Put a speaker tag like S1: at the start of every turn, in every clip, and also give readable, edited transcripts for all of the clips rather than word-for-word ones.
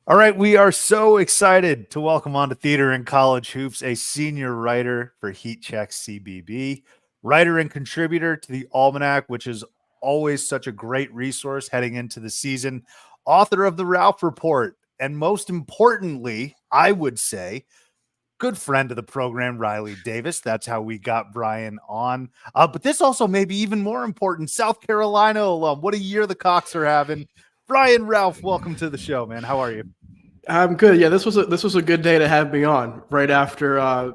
S1: All right, we are so excited to welcome on to Theater and College Hoops a senior writer for Heat Check CBB, writer and contributor to the Almanac, which is always such a great resource heading into the season, author of the Rauf Report, and most importantly, I would say, good friend of the program, Riley Davis. That's how we got Brian on. But this also may be even more important, South Carolina alum. What a year the Cox are having. Brian Rauf, welcome to the show, man. How are you?
S2: I'm good. Yeah, this was a good day to have me on right after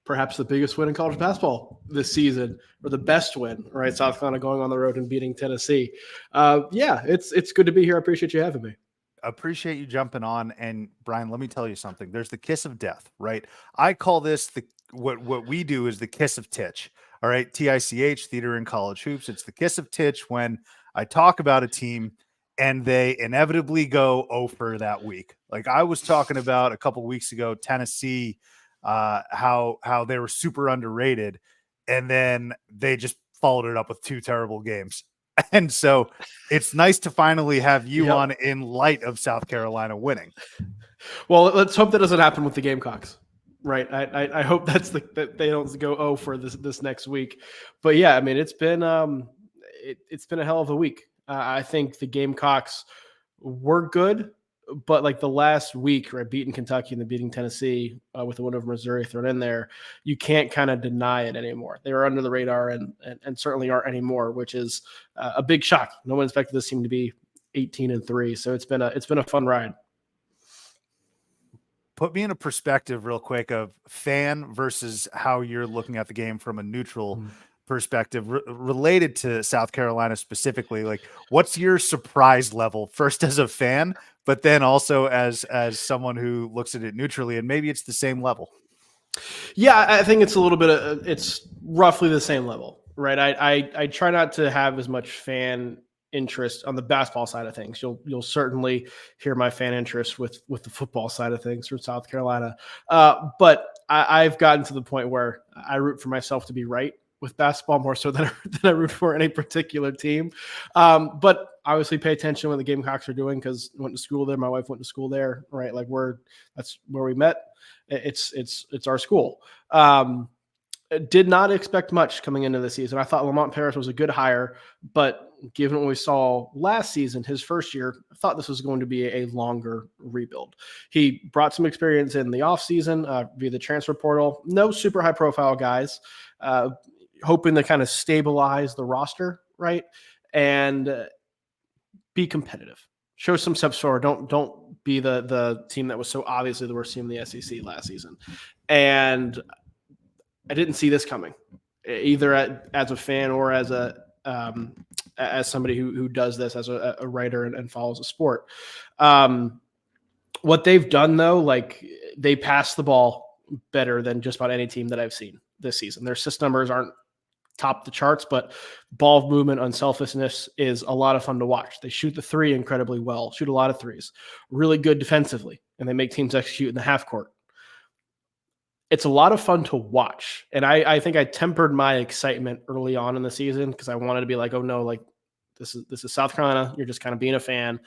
S2: perhaps the biggest win in college basketball this season, or the best win. Right, South Carolina going on the road and beating Tennessee. Yeah, it's good to be here. I appreciate you having me.
S1: Appreciate you jumping on. And Brian, let me tell you something. There's the kiss of death, right? I call this the what we do is the kiss of titch. All right, TICH, Theater and College Hoops. It's the kiss of titch when I talk about a team and they inevitably go over that week. Like I was talking about a couple weeks ago, Tennessee, how they were super underrated, and then they just followed it up with two terrible games. And so it's nice to finally have you
S2: Yep.
S1: on in light of South Carolina winning.
S2: Well, let's hope that doesn't happen with the Gamecocks. Right. I hope that they don't go for this next week. But yeah, I mean it's been it's been a hell of a week. I think the Gamecocks were good, but like the last week, right, beating Kentucky and then beating Tennessee with the win over Missouri thrown in there, you can't kind of deny it anymore. They were under the radar and certainly aren't anymore, which is a big shock. No one expected this team to be 18-3, so it's been a fun ride.
S1: Put me in a perspective real quick of fan versus how you're looking at the game from a neutral perspective related to South Carolina specifically. Like what's your surprise level first as a fan, but then also as someone who looks at it neutrally, and maybe it's the same level?
S2: Yeah, I think it's a little bit it's roughly the same level, right? I try not to have as much fan interest on the basketball side of things. You'll certainly hear my fan interest with the football side of things from South Carolina, but I've gotten to the point where I root for myself to be right with basketball more so than I root for any particular team. But obviously pay attention when the Gamecocks are doing, because I went to school there. My wife went to school there, right? Like that's where we met. It's our school. Did not expect much coming into the season. I thought Lamont Paris was a good hire, but given what we saw last season, his first year, I thought this was going to be a longer rebuild. He brought some experience in the offseason via the transfer portal. No super high profile guys, hoping to kind of stabilize the roster, right? And be competitive. Show some steps forward. Don't be the team that was so obviously the worst team in the SEC last season. And I didn't see this coming, either as a fan or as as somebody who does this as a writer and follows the sport. What they've done though, like they pass the ball better than just about any team that I've seen this season. Their assist numbers aren't top the charts, but ball movement, unselfishness is a lot of fun to watch. They shoot the three incredibly well, shoot a lot of threes, really good defensively, and they make teams execute in the half court. It's a lot of fun to watch. And I think I tempered my excitement early on in the season because I wanted to be like, oh no, like this is South Carolina. You're just kind of being a fan,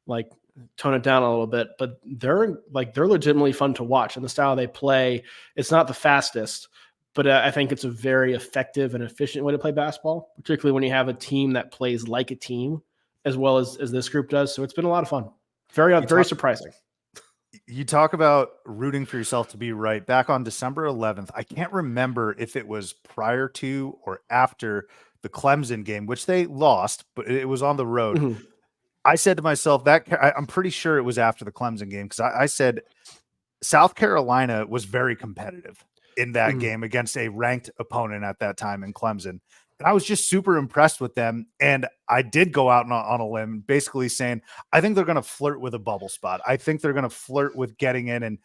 S2: like tone it down a little bit. But they're legitimately fun to watch. And the style they play, it's not the fastest, but I think it's a very effective and efficient way to play basketball, particularly when you have a team that plays like a team as well as this group does. So it's been a lot of fun. Very surprising.
S1: You talk about rooting for yourself to be right. Back on December 11th, I can't remember if it was prior to or after the Clemson game, which they lost, but it was on the road.
S2: Mm-hmm.
S1: I said to myself I'm pretty sure it was after the Clemson game, because I said South Carolina was very competitive in that game against a ranked opponent at that time in Clemson. And I was just super impressed with them. And I did go out on a limb basically saying, I think they're going to flirt with a bubble spot. I think they're going to flirt with getting in, and,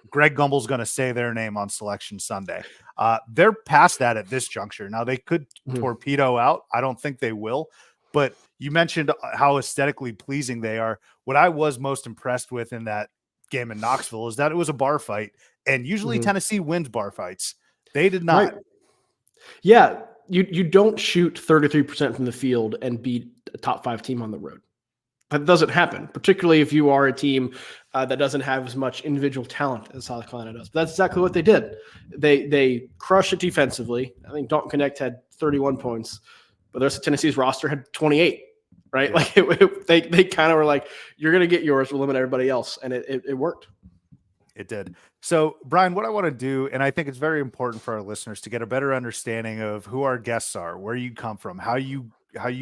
S1: Greg Gumbel's going to say their name on Selection Sunday. They're past that at this juncture. Now they could torpedo out. I don't think they will, but you mentioned how aesthetically pleasing they are. What I was most impressed with in that game in Knoxville is that it was a bar fight, and usually Tennessee wins bar fights. They did not.
S2: Right. Yeah, you don't shoot 33% from the field and beat a top 5 team on the road. That doesn't happen, particularly if you are a team that doesn't have as much individual talent as South Carolina does. But that's exactly what they did. They crushed it defensively. I think Dalton Connect had 31 points, but the rest of Tennessee's roster had 28. Right? Yeah. Like they kind of were like, "You're going to get yours. We'll limit everybody else," and it worked.
S1: It did. So, Brian, what I want to do, and I think it's very important for our listeners to get a better understanding of who our guests are, where you come from, how you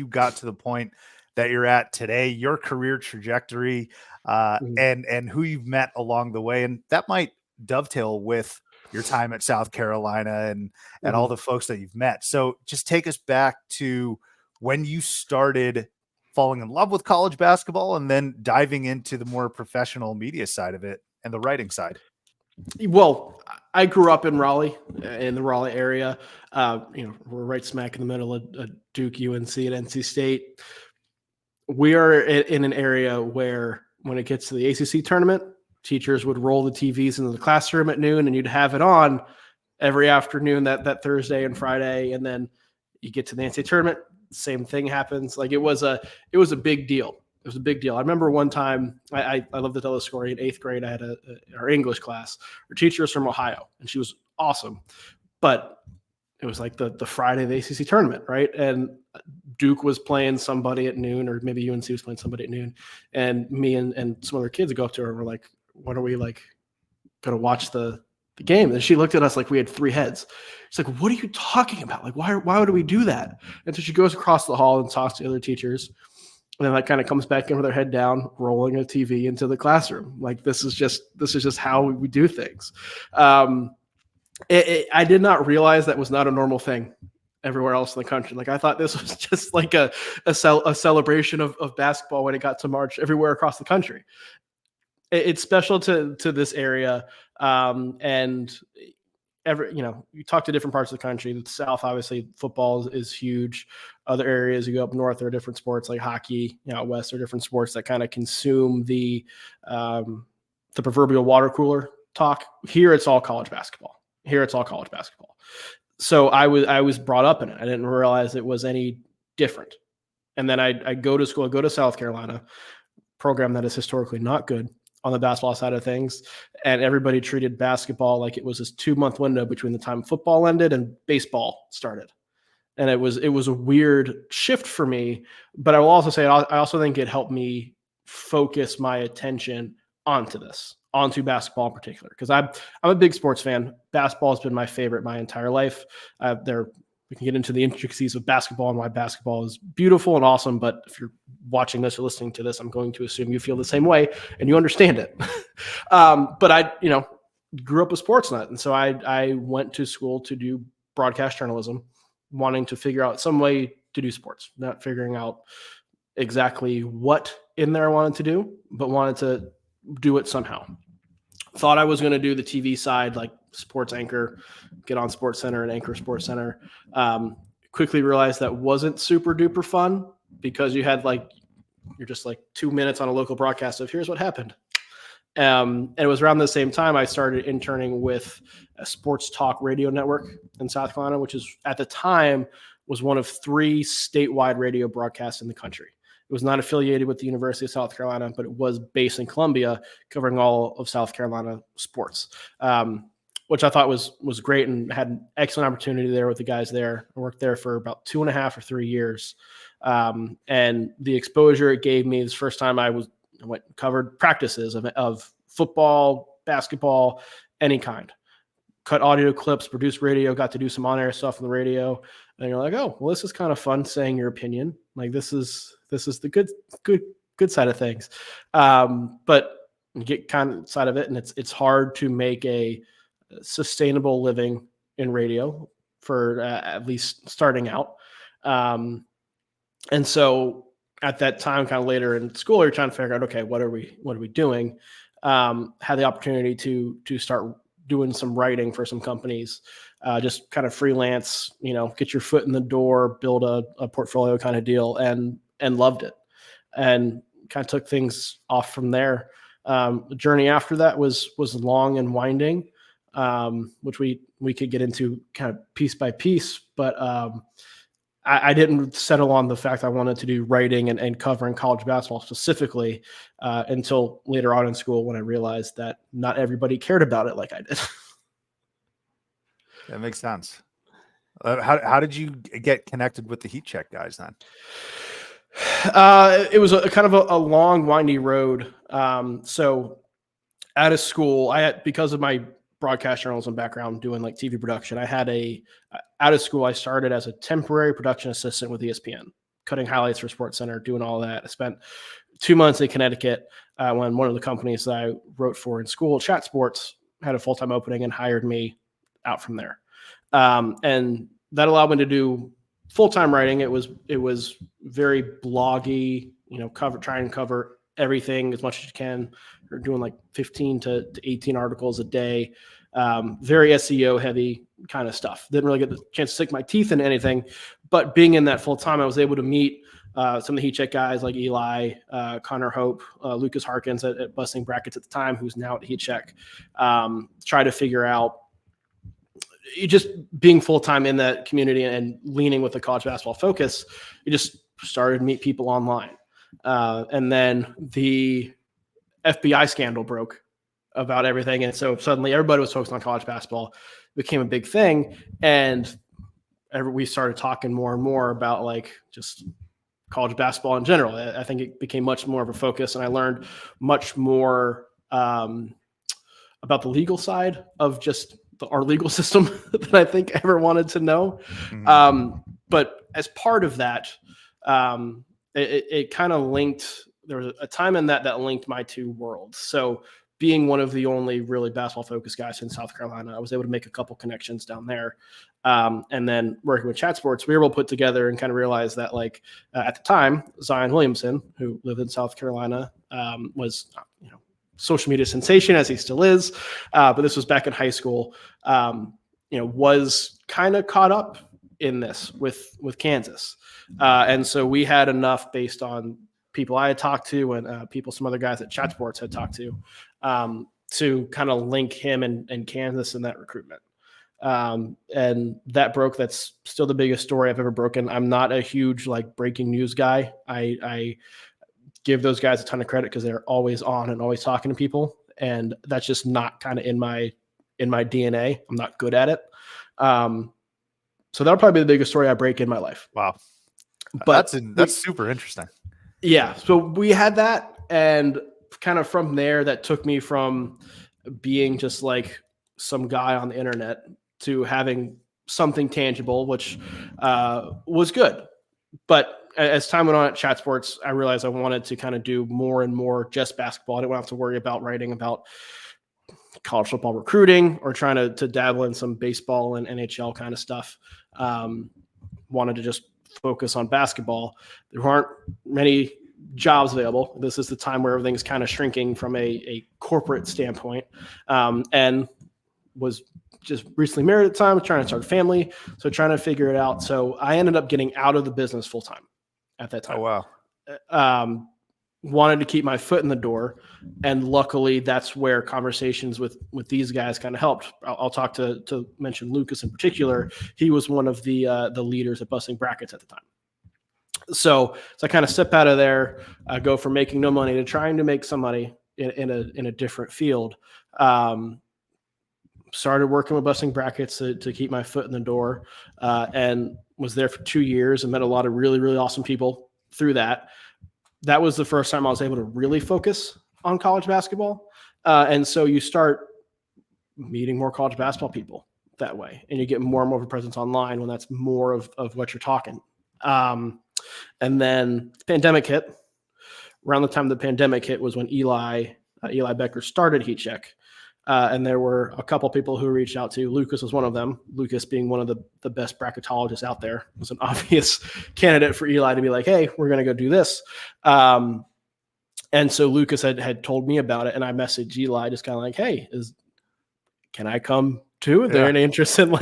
S1: got to the point that you're at today, your career trajectory, and who you've met along the way. And that might dovetail with your time at South Carolina and all the folks that you've met. So just take us back to when you started falling in love with college basketball and then diving into the more professional media side of it and the writing side.
S2: Well, I grew up in Raleigh, in the Raleigh area. We're right smack in the middle of Duke, UNC, and NC State. We are in an area where when it gets to the ACC tournament, teachers would roll the TVs into the classroom at noon, and you'd have it on every afternoon that Thursday and Friday. And then you get to the NCAA tournament, same thing happens. Like it was a big deal. It was a big deal. I remember one time, I love to tell this story. In 8th grade, I had our English class. Our teacher was from Ohio, and she was awesome. But it was like the Friday of the ACC tournament, right? And Duke was playing somebody at noon, or maybe UNC was playing somebody at noon. And me and some other kids would go up to her and were like, "When are we like going to watch the game?" And she looked at us like we had 3 heads. She's like, "What are you talking about? Like, why would we do that?" And so she goes across the hall and talks to the other teachers. And then that kind of comes back in with their head down, rolling a TV into the classroom. Like this is just how we do things. I did not realize that was not a normal thing everywhere else in the country. Like I thought this was just like a celebration of basketball when it got to March everywhere across the country. It's special to this area. And you talk to different parts of the country. The South, obviously, football is huge. Other areas, you go up north, there are different sports like hockey. Out west, there are different sports that kind of consume the proverbial water cooler talk. Here, it's all college basketball. So I was brought up in it. I didn't realize it was any different. And then I go to school. I go to South Carolina, program that is historically not good on the basketball side of things. And everybody treated basketball like it was this 2-month window between the time football ended and baseball started. And it was a weird shift for me, but I will also say, I also think it helped me focus my attention onto basketball in particular. Cause I'm a big sports fan. Basketball has been my favorite my entire life. We can get into the intricacies of basketball and why basketball is beautiful and awesome. But if you're watching this or listening to this, I'm going to assume you feel the same way and you understand it. But I, grew up a sports nut. And so I went to school to do broadcast journalism, wanting to figure out some way to do sports, not figuring out exactly what in there I wanted to do, but wanted to do it somehow. Thought I was going to do the TV side, like sports anchor, get on Sports Center and anchor Sports Center. Quickly realized that wasn't super duper fun because you're just like 2 minutes on a local broadcast of here's what happened. And it was around the same time I started interning with a sports talk radio network in South Carolina, which is at the time was one of 3 statewide radio broadcasts in the country. It was not affiliated with the University of South Carolina, but it was based in Columbia, covering all of South Carolina sports, which I thought was great and had an excellent opportunity there with the guys there. I worked there for about 2.5 or 3 years. And the exposure it gave me, this first time I covered practices of football, basketball, any kind. Cut audio clips, produced radio, got to do some on-air stuff on the radio. And you're like, oh, well, this is kind of fun saying your opinion. Like this is the good side of things. But you get kind of side of it, and it's hard to make a sustainable living in radio for at least starting out. And so at that time, kind of later in school, you're trying to figure out, okay, what are we doing? Had the opportunity to start doing some writing for some companies, just kind of freelance, get your foot in the door, build a portfolio kind of deal, and loved it, and kind of took things off from there. The journey after that was long and winding, which we could get into kind of piece by piece, but I didn't settle on the fact I wanted to do writing and covering college basketball specifically until later on in school when I realized that not everybody cared about it like I did.
S1: That makes sense. How did you get connected with the Heat Check guys then?
S2: It was a kind of a long, windy road. So out of school, because of my broadcast journalism background doing like TV production, out of school, I started as a temporary production assistant with ESPN, cutting highlights for SportsCenter, doing all that. I spent 2 months in Connecticut when one of the companies that I wrote for in school, Chat Sports, had a full-time opening and hired me out from there. And that allowed me to do full-time writing. It was very bloggy, try and cover everything as much as you can. We're doing like 15 to 18 articles a day, very SEO heavy kind of stuff. Didn't really get the chance to stick my teeth in anything, but being in that full time, I was able to meet some of the Heat Check guys like Eli, Connor Hope, Lucas Harkins at Busting Brackets at the time, who's now at Heat Check. Try to figure out just being full-time in that community and leaning with the college basketball focus. You just started to meet people online. And then the FBI scandal broke about everything. And so suddenly everybody was focused on college basketball. It became a big thing. And we started talking more and more about like just college basketball in general. I think it became much more of a focus, and I learned much more about the legal side of just our legal system that I think I ever wanted to know. Mm-hmm. But as part of that, it kind of linked. There was a time in that linked my two worlds. So being one of the only really basketball focused guys in South Carolina, I was able to make a couple connections down there. And then working with Chat Sports, we were able to put together and kind of realize that at the time, Zion Williamson, who lived in South Carolina, was, social media sensation as he still is. But this was back in high school, was kind of caught up in this with Kansas. And so we had enough based on people I had talked to and some other guys at Chat Sports had talked to kind of link him and Kansas in that recruitment. And that broke. That's still the biggest story I've ever broken. I'm not a huge breaking news guy. I give those guys a ton of credit because they're always on and always talking to people. And that's just not kind of in my DNA. I'm not good at it. So that'll probably be the biggest story I break in my life.
S1: Wow. But that's super interesting.
S2: Yeah. So we had that, and kind of from there, that took me from being just like some guy on the internet to having something tangible, which was good. But as time went on at Chat Sports, I realized I wanted to kind of do more and more just basketball. I didn't have to worry about writing about college football recruiting or trying to dabble in some baseball and NHL kind of stuff. Wanted to just focus on basketball. There aren't many jobs available. This is the time where everything's kind of shrinking from a corporate standpoint, and was just recently married at the time, trying to start a family. So trying to figure it out. So I ended up getting out of the business full time at that time.
S1: Oh, wow.
S2: Wanted to keep my foot in the door. And luckily that's where conversations with these guys kind of helped. I'll talk to mention Lucas in particular. He was one of the leaders at Busting Brackets at the time. So I kind of step out of there, go from making no money to trying to make some money in a different field. Started working with Busting Brackets to keep my foot in the door, and was there for 2 years and met a lot of really, really awesome people through that. That was the first time I was able to really focus on college basketball. And so you start meeting more college basketball people that way, and you get more and more of a presence online when that's more of what you're talking. And then the pandemic hit. Around the time the pandemic hit was when Eli Becker started Heat Check. And there were a couple people who reached out to. Lucas was one of them. Lucas, being one of the best bracketologists out there, was an obvious candidate for Eli to be like, hey, we're going to go do this. And so Lucas had told me about it, and I messaged Eli just kind of like, hey, can I come too? Is there any interest in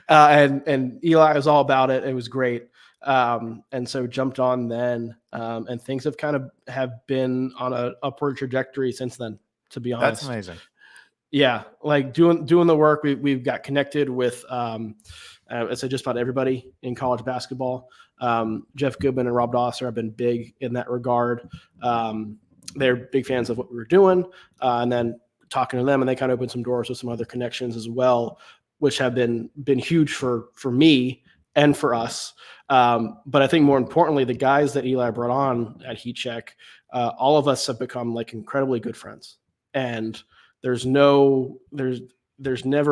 S2: and Eli was all about it. It was great. And so jumped on then, and things have been on an upward trajectory since then, to be honest.
S1: That's amazing.
S2: Yeah, like doing the work. We've got connected with I'd say just about everybody in college basketball. Jeff Goodman and Rob Dosser have been big in that regard. They're big fans of what we were doing, and then talking to them, and they kind of opened some doors with some other connections as well, which have been huge for me and for us. But I think more importantly, the guys that Eli brought on at Heat Check, all of us have become like incredibly good friends, and there's never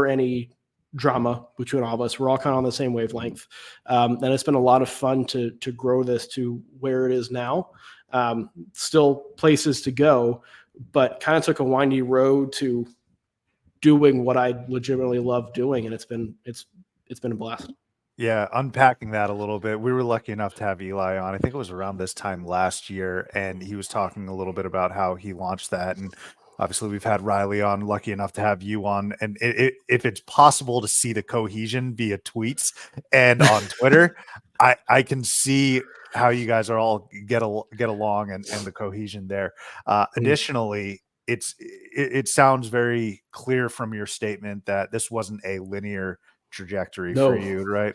S2: any drama between all of us. We're all kind of on the same wavelength. And it's been a lot of fun to grow this to where it is now. Still places to go, but kind of took a windy road to doing what I legitimately love doing. And it's been a blast.
S1: Yeah, unpacking that a little bit. We were lucky enough to have Eli on. I think it was around this time last year, and he was talking a little bit about how he launched that. And obviously, we've had Riley on, lucky enough to have you on. And if it's possible to see the cohesion via tweets and on Twitter, I can see how you guys are all get along and the cohesion there. Additionally, it sounds very clear from your statement that this wasn't a linear trajectory for you, right?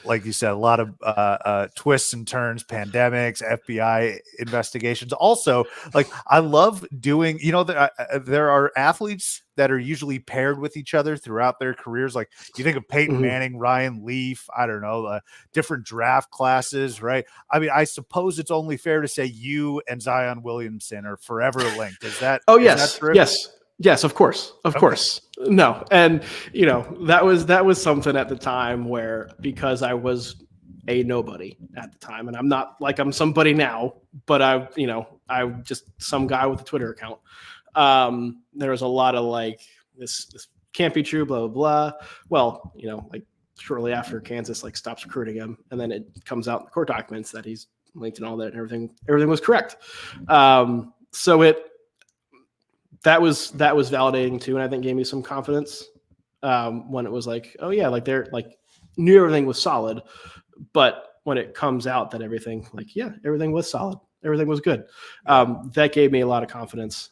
S1: Like you said, a lot of twists and turns, pandemics, FBI investigations. Also, like I love doing, there are athletes that are usually paired with each other throughout their careers. Like you think of Peyton Manning, Ryan Leaf, I don't know, different draft classes, right? I mean, I suppose it's only fair to say you and Zion Williamson are forever linked. Is that?
S2: Yes.
S1: Is that true?
S2: Yes, of course. Of course. No. And that was something at the time where, because I was a nobody at the time, and I'm not like I'm somebody now, but I just some guy with a Twitter account. There was a lot of like, this can't be true, blah, blah, blah. Well, like shortly after Kansas like stops recruiting him, and then it comes out in the court documents that he's linked and all that, and everything was correct. So that was validating too, and I think gave me some confidence when it was like, oh yeah, like they're like knew everything was solid, but when it comes out that everything was solid, everything was good, that gave me a lot of confidence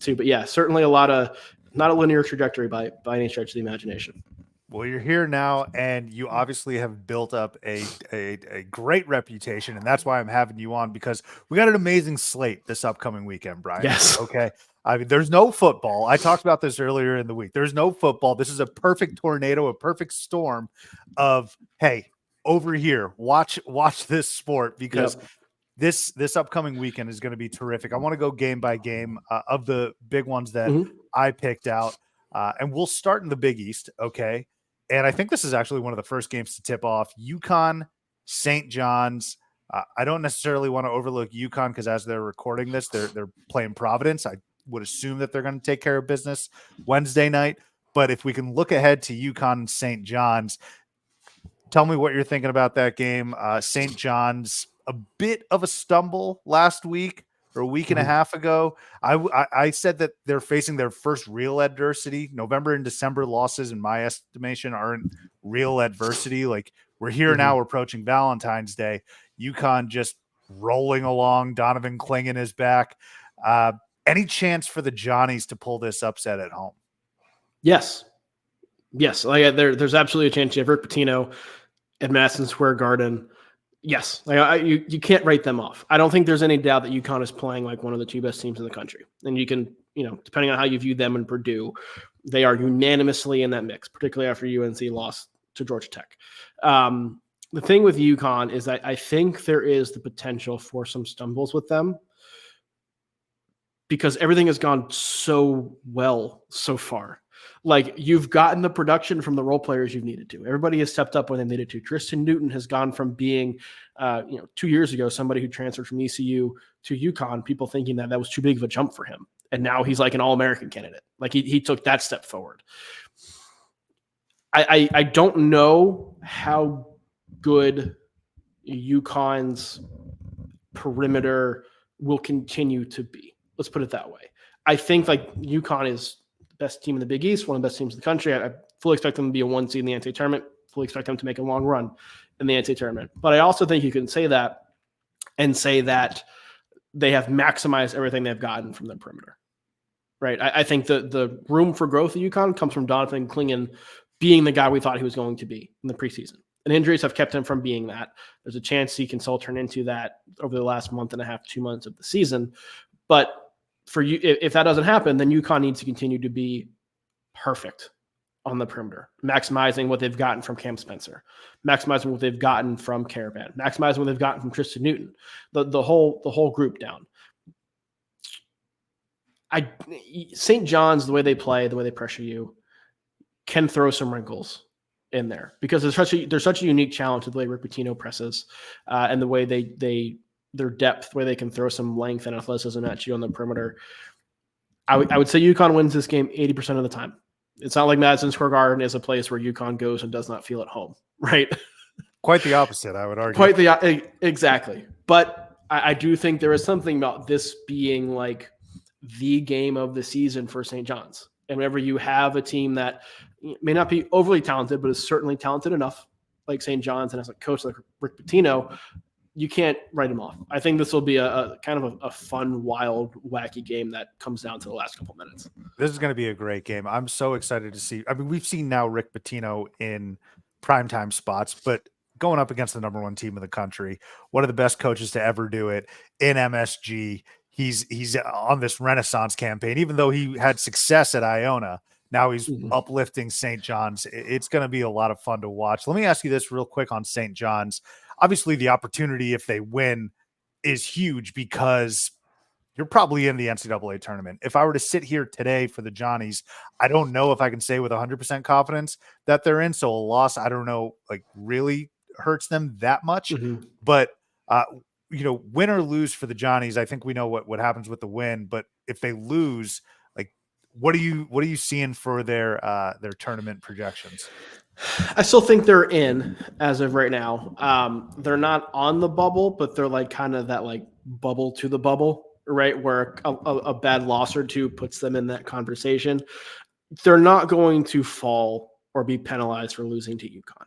S2: too. But yeah, certainly not a linear trajectory by any stretch of the imagination.
S1: Well, you're here now, and you obviously have built up a great reputation, and that's why I'm having you on, because we got an amazing slate this upcoming weekend, Brian.
S2: Yes.
S1: Okay. I mean, there's no football. I talked about this earlier in the week. There's no football. This is a perfect tornado, a perfect storm of, hey, over here, watch this sport, because this upcoming weekend is going to be terrific. I want to go game by game of the big ones that I picked out, and we'll start in the Big East, okay? And I think this is actually one of the first games to tip off. UConn, St. John's. I don't necessarily want to overlook UConn because as they're recording this, they're playing Providence. I would assume that they're going to take care of business Wednesday night. But if we can look ahead to UConn and St. John's, tell me what you're thinking about that game. St. John's, a bit of a stumble last week or a week and a half ago. I said that they're facing their first real adversity. November and December losses, in my estimation, aren't real adversity. Like we're here now, we're approaching Valentine's Day. UConn just rolling along. Donovan Clingan is back. Any chance for the Johnnies to pull this upset at home?
S2: Yes. Like there's absolutely a chance. You have Rick Pitino at Madison Square Garden. Yes. Like you can't write them off. I don't think there's any doubt that UConn is playing like one of the two best teams in the country. And you can, depending on how you view them and Purdue, they are unanimously in that mix, particularly after UNC lost to Georgia Tech. The thing with UConn is that I think there is the potential for some stumbles with them, because everything has gone so well so far. Like you've gotten the production from the role players you've needed to. Everybody has stepped up when they needed to. Tristan Newton has gone from being, 2 years ago, somebody who transferred from ECU to UConn, people thinking that was too big of a jump for him. And now he's like an All-American candidate. Like he took that step forward. I don't know how good UConn's perimeter will continue to be. Let's put it that way. I think like UConn is the best team in the Big East, one of the best teams in the country. I fully expect them to be a 1 seed in the NCAA tournament, fully expect them to make a long run in the NCAA tournament. But I also think you can say that and say that they have maximized everything they've gotten from the perimeter. right? I think the room for growth at UConn comes from Donovan Clingan being the guy we thought he was going to be in the preseason. And injuries have kept him from being that. There's a chance he can still turn into that over the last month and a half, 2 months of the season. But for you, if that doesn't happen, then UConn needs to continue to be perfect on the perimeter, maximizing what they've gotten from Cam Spencer, maximizing what they've gotten from Caravan, maximizing what they've gotten from Tristan Newton, the whole group down. St. John's, the way they play, the way they pressure you, can throw some wrinkles in there because there's such a unique challenge to the way Rick Pitino presses and the way their depth, where they can throw some length and athleticism at you on the perimeter. I would say UConn wins this game 80% of the time. It's not like Madison Square Garden is a place where UConn goes and does not feel at home, right?
S1: Quite the opposite, I would argue.
S2: Exactly. But I do think there is something about this being like the game of the season for St. John's. And whenever you have a team that may not be overly talented, but is certainly talented enough, like St. John's, and as a coach like Rick Pitino, you can't write him off. I think this will be a kind of a fun, wild, wacky game that comes down to the last couple minutes.
S1: This is going to be a great game. I'm so excited to see. I mean, we've seen now Rick Pitino in primetime spots, but going up against the number one team in the country, one of the best coaches to ever do it in MSG. He's on this Renaissance campaign, even though he had success at Iona. Now he's uplifting St. John's. It's going to be a lot of fun to watch. Let me ask you this real quick on St. John's. Obviously, the opportunity, if they win, is huge because you're probably in the NCAA tournament. If I were to sit here today for the Johnnies, I don't know if I can say with 100% confidence that they're in. So a loss, I don't know, like really hurts them that much. But, win or lose for the Johnnies, I think we know what happens with the win. But if they lose, like, what are you seeing for their tournament projections?
S2: I still think they're in as of right now. They're not on the bubble, but they're like kind of that like bubble to the bubble, right? Where a bad loss or two puts them in that conversation. They're not going to fall or be penalized for losing to UConn.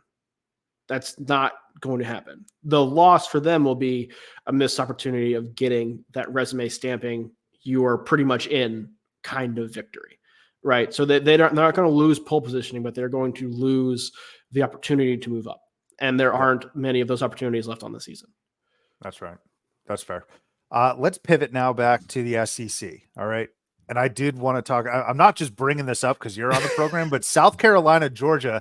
S2: That's not going to happen. The loss for them will be a missed opportunity of getting that resume stamping. You are pretty much in kind of victory. Right. So they're not going to lose pole positioning, but they're going to lose the opportunity to move up. And there aren't many of those opportunities left on the season.
S1: That's right. That's fair. Let's pivot now back to the SEC. All right. And I did want to talk. I'm not just bringing this up because you're on the program, but South Carolina, Georgia.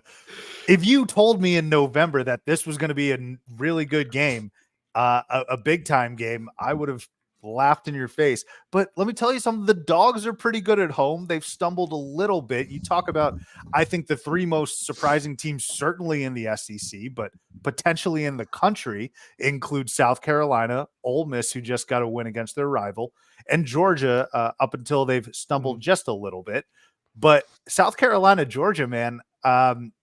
S1: If you told me in November that this was going to be a really good game, a big time game, I would have laughed in your face. But let me tell you something, the Dogs are pretty good at home. They've stumbled a little bit. You talk about, I think, the three most surprising teams certainly in the SEC, but potentially in the country include South Carolina, Ole Miss, who just got a win against their rival, and Georgia, up until they've stumbled just a little bit. But South Carolina, Georgia, man,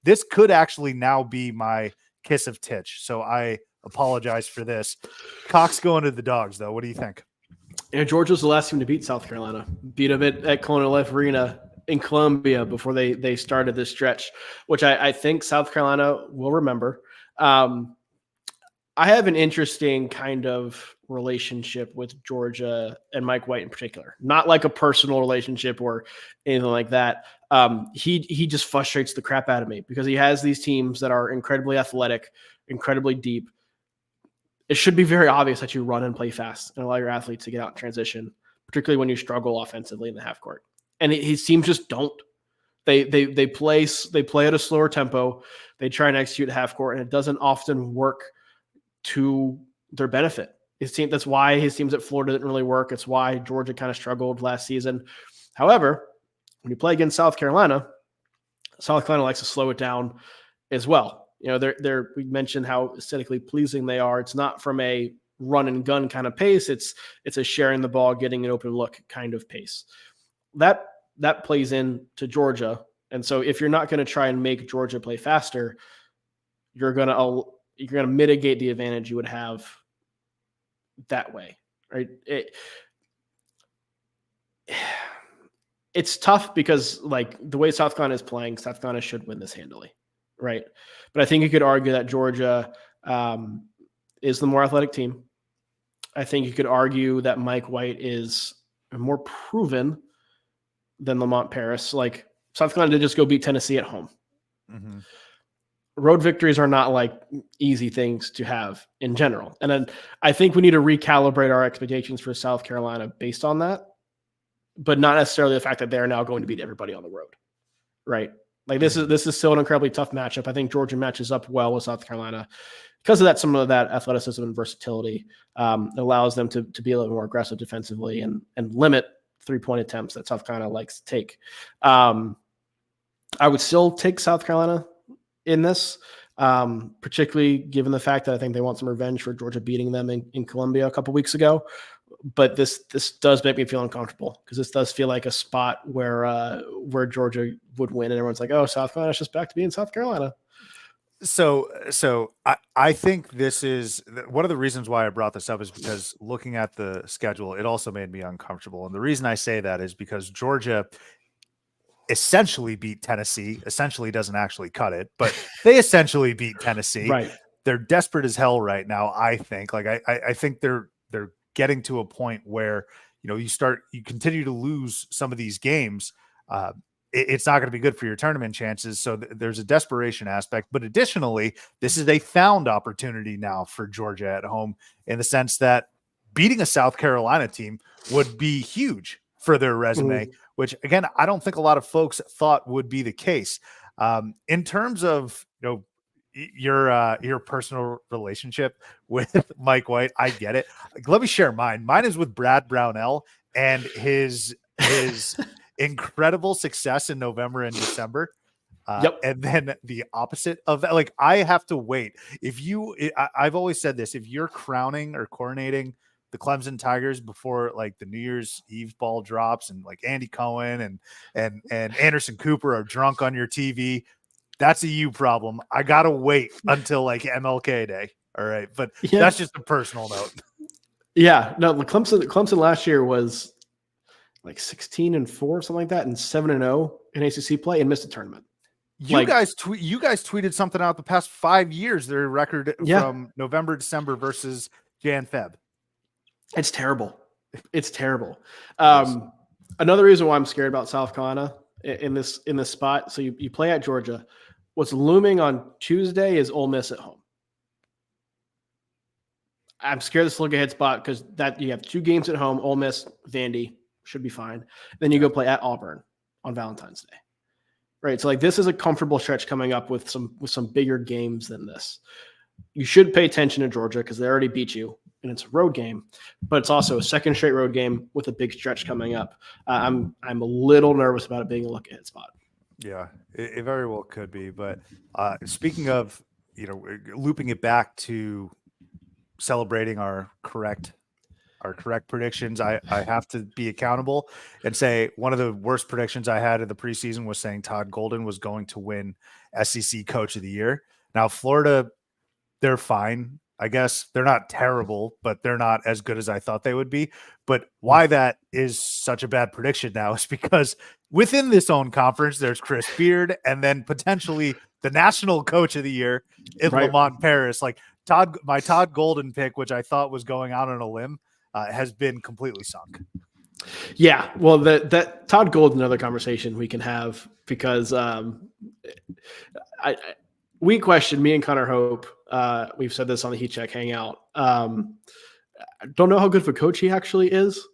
S1: this could actually now be my kiss of titch. So I apologize for this. Cox going to the Dogs, though. What do you think?
S2: And Georgia was the last team to beat South Carolina. Beat them at Colonial Life Arena in Columbia before they started this stretch, which I think South Carolina will remember. I have an interesting kind of relationship with Georgia and Mike White in particular. Not like a personal relationship or anything like that. He just frustrates the crap out of me because he has these teams that are incredibly athletic, incredibly deep. It should be very obvious that you run and play fast and allow your athletes to get out in transition, particularly when you struggle offensively in the half court. And his teams just don't. They play at a slower tempo. They try and execute half court, and it doesn't often work to their benefit. That's why his teams at Florida didn't really work. It's why Georgia kind of struggled last season. However, when you play against South Carolina likes to slow it down as well. We mentioned how aesthetically pleasing they are. It's not from a run and gun kind of pace. It's a sharing the ball, getting an open look kind of pace. That plays into Georgia. And so if you're not going to try and make Georgia play faster, you're going to mitigate the advantage you would have that way, right? It's tough because like the way South Carolina is playing, South Carolina should win this handily. Right. But I think you could argue that Georgia is the more athletic team. I think you could argue that Mike White is more proven than Lamont Paris. Like South Carolina did just go beat Tennessee at home.
S1: Mm-hmm.
S2: Road victories are not like easy things to have in general. And then I think we need to recalibrate our expectations for South Carolina based on that, but not necessarily the fact that they're now going to beat everybody on the road. Right. Like this is still an incredibly tough matchup. I think Georgia matches up well with South Carolina because of that, some of that athleticism and versatility allows them to be a little more aggressive defensively and limit 3-point attempts that South Carolina likes to take. I would still take South Carolina in this, particularly given the fact that I think they want some revenge for Georgia beating them in Columbia a couple weeks ago. But this does make me feel uncomfortable because this does feel like a spot where Georgia would win, and everyone's like, "Oh, South Carolina's just back to being South Carolina."
S1: So I think this is one of the reasons why I brought this up is because looking at the schedule, it also made me uncomfortable. And the reason I say that is because Georgia essentially beat Tennessee, essentially doesn't actually cut it, but they essentially beat Tennessee.
S2: Right.
S1: They're desperate as hell right now. I think I think they're getting to a point where, you continue to lose some of these games. It's not going to be good for your tournament chances. So there's a desperation aspect, but additionally, this is a found opportunity now for Georgia at home in the sense that beating a South Carolina team would be huge for their resume, which again, I don't think a lot of folks thought would be the case. In terms of, your personal relationship with Mike White, I get it. Let me share mine. Mine is with Brad Brownell and his incredible success in November and December. And then the opposite of that, like I have to wait. I've always said this, if you're crowning or coronating the Clemson Tigers before like the New Year's Eve ball drops and like Andy Cohen and Anderson Cooper are drunk on your TV, that's a you problem. I got to wait until like MLK Day. All right. But that's just a personal note.
S2: Yeah. No, the Clemson last year was like 16-4, something like that, and 7-0 in ACC play and missed a tournament.
S1: You guys tweeted something out the past 5 years, their record from November, December versus Jan Feb.
S2: It's terrible. It's terrible. Another reason why I'm scared about South Carolina in this spot. So you play at Georgia. What's looming on Tuesday is Ole Miss at home. I'm scared this look ahead spot because that you have 2 games at home. Ole Miss, Vandy should be fine. Then you go play at Auburn on Valentine's Day. Right. So like this is a comfortable stretch coming up with some bigger games than this. You should pay attention to Georgia because they already beat you and it's a road game, but it's also a second straight road game with a big stretch coming up. I'm a little nervous about it being a look ahead spot.
S1: Yeah, it very well could be. But speaking of, looping it back to celebrating our correct predictions, I have to be accountable and say one of the worst predictions I had in the preseason was saying Todd Golden was going to win SEC Coach of the Year. Now, Florida, they're fine. I guess they're not terrible, but they're not as good as I thought they would be. But why that is such a bad prediction now is because within this own conference, there's Chris Beard and then potentially the national coach of the year in Lamont Paris. Like my Todd Golden pick, which I thought was going out on a limb, has been completely sunk.
S2: Yeah, well, that Todd Golden, another conversation we can have because we questioned, me and Connor Hope, we've said this on the Heat Check Hangout. I don't know how good of a coach he actually is.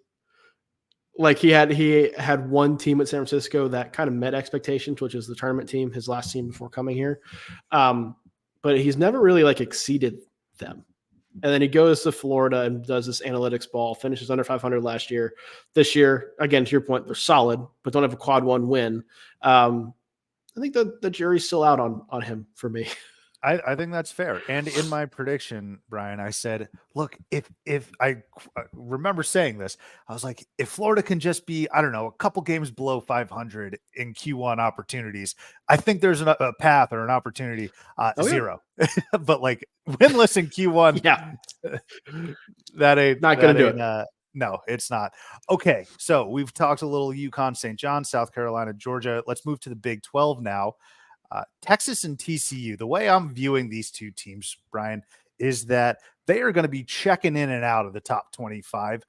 S2: Like he had one team at San Francisco that kind of met expectations, which is the tournament team, his last team before coming here. But he's never really like exceeded them. And then he goes to Florida and does this analytics ball, finishes under 500 last year. This year, again, to your point, they're solid, but don't have a quad 1 win. I think the jury's still out on him for me.
S1: I think that's fair. And in my prediction, Brian, I said, look, if I remember saying this, I was like, if Florida can just be, I don't know, a couple games below 500 in Q1 opportunities, I think there's a path or an opportunity, 0. But like winless in Q1, that ain't
S2: not going to do it.
S1: No, it's not. Okay, so we've talked a little UConn, St. John, South Carolina, Georgia. Let's move to the Big 12 now. Texas and TCU. The way I'm viewing these two teams, Brian, is that they are going to be checking in and out of the top 25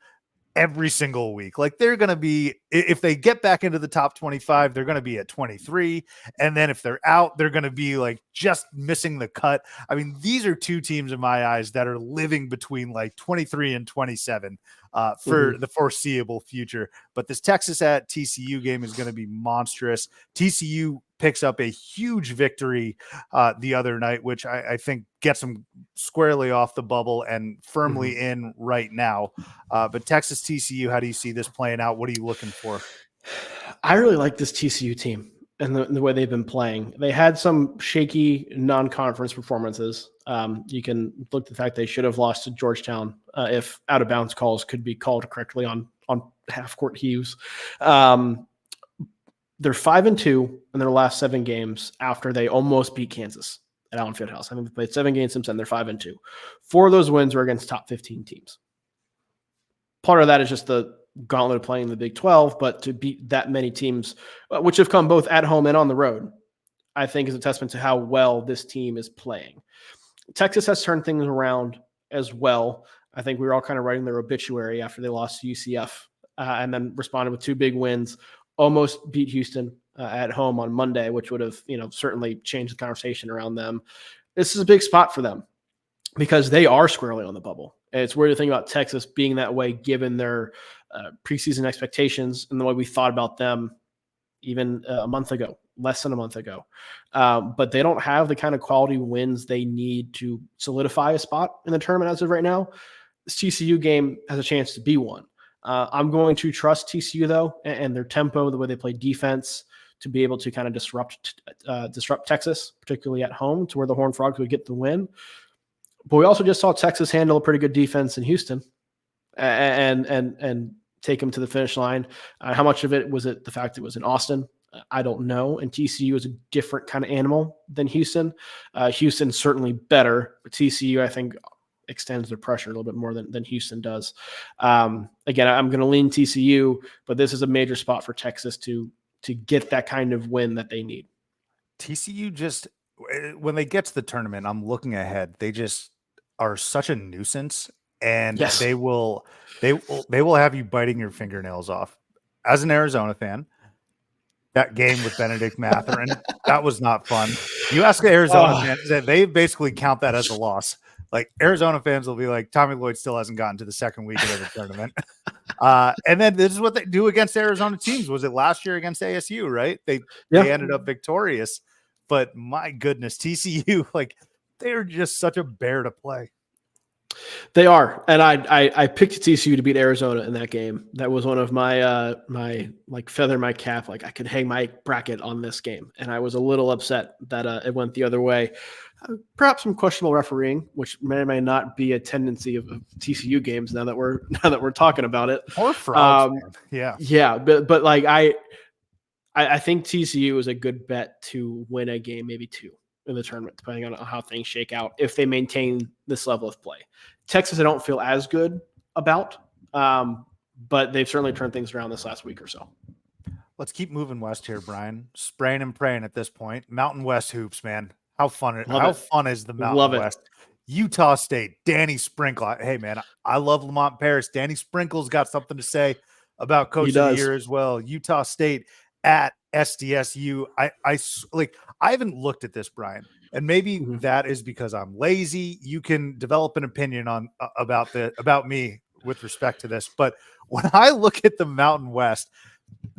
S1: every single week. Like they're going to be, if they get back into the top 25, they're going to be at 23. And then if they're out, they're going to be like just missing the cut. I mean, these are two teams in my eyes that are living between like 23 and 27 for the foreseeable future. But this Texas at TCU game is going to be monstrous. TCU picks up a huge victory the other night, which I think gets them squarely off the bubble and firmly in right now. But Texas TCU, how do you see this playing out? What are you looking for?
S2: I really like this TCU team and the way they've been playing. They had some shaky non-conference performances. You can look at the fact they should have lost to Georgetown if out-of-bounds calls could be called correctly on half-court heaves. They're 5-2 in their last 7 games after they almost beat Kansas at Allen Fieldhouse. I think they've played 7 games since then. They're 5-2. 4 of those wins were against top 15 teams. Part of that is just the gauntlet of playing the Big 12, but to beat that many teams, which have come both at home and on the road, I think is a testament to how well this team is playing. Texas has turned things around as well. I think we were all kind of writing their obituary after they lost to UCF and then responded with 2 big wins. Almost beat Houston at home on Monday, which would have, certainly changed the conversation around them. This is a big spot for them because they are squarely on the bubble. And it's weird to think about Texas being that way, given their preseason expectations and the way we thought about them even a month ago, less than a month ago. But they don't have the kind of quality wins they need to solidify a spot in the tournament as of right now. This TCU game has a chance to be one. I'm going to trust TCU though, and their tempo, the way they play defense, to be able to kind of disrupt Texas, particularly at home, to where the Horned Frogs would get the win. But we also just saw Texas handle a pretty good defense in Houston, and take them to the finish line. How much of it was it the fact it was in Austin? I don't know. And TCU is a different kind of animal than Houston. Houston's certainly better, but TCU, I think, extends their pressure a little bit more than Houston does. Again, I'm going to lean TCU, but this is a major spot for Texas to get that kind of win that they need.
S1: TCU just, when they get to the tournament, I'm looking ahead. They just are such a nuisance, and
S2: Yes.
S1: they will have you biting your fingernails off. As an Arizona fan, that game with Benedict Mathurin, that was not fun. You ask the Arizona fans, they basically count that as a loss. Like Arizona fans will be like, Tommy Lloyd still hasn't gotten to the second weekend of the tournament. And then this is what they do against Arizona teams. Was it last year against ASU, right? They ended up victorious. But my goodness, TCU, like they're just such a bear to play.
S2: They are. And I picked TCU to beat Arizona in that game. That was one of my my like feather my cap. Like I could hang my bracket on this game. And I was a little upset that it went the other way. Perhaps some questionable refereeing, which may or may not be a tendency of TCU games now that we're talking about it.
S1: Or frogs,
S2: yeah. But like I think TCU is a good bet to win a game, maybe 2 in the tournament, depending on how things shake out, if they maintain this level of play. Texas, I don't feel as good about, but they've certainly turned things around this last week or so.
S1: Let's keep moving west here, Brian. Spraying and praying at this point. Mountain West hoops, man. How fun is the Mountain West? Utah State, Danny Sprinkle. Hey, man, I love Lamont Paris. Danny Sprinkle's got something to say about Coach of the Year as well. Utah State at SDSU. I haven't looked at this, Brian, and maybe that is because I'm lazy. You can develop an opinion on about me with respect to this, but when I look at the Mountain West,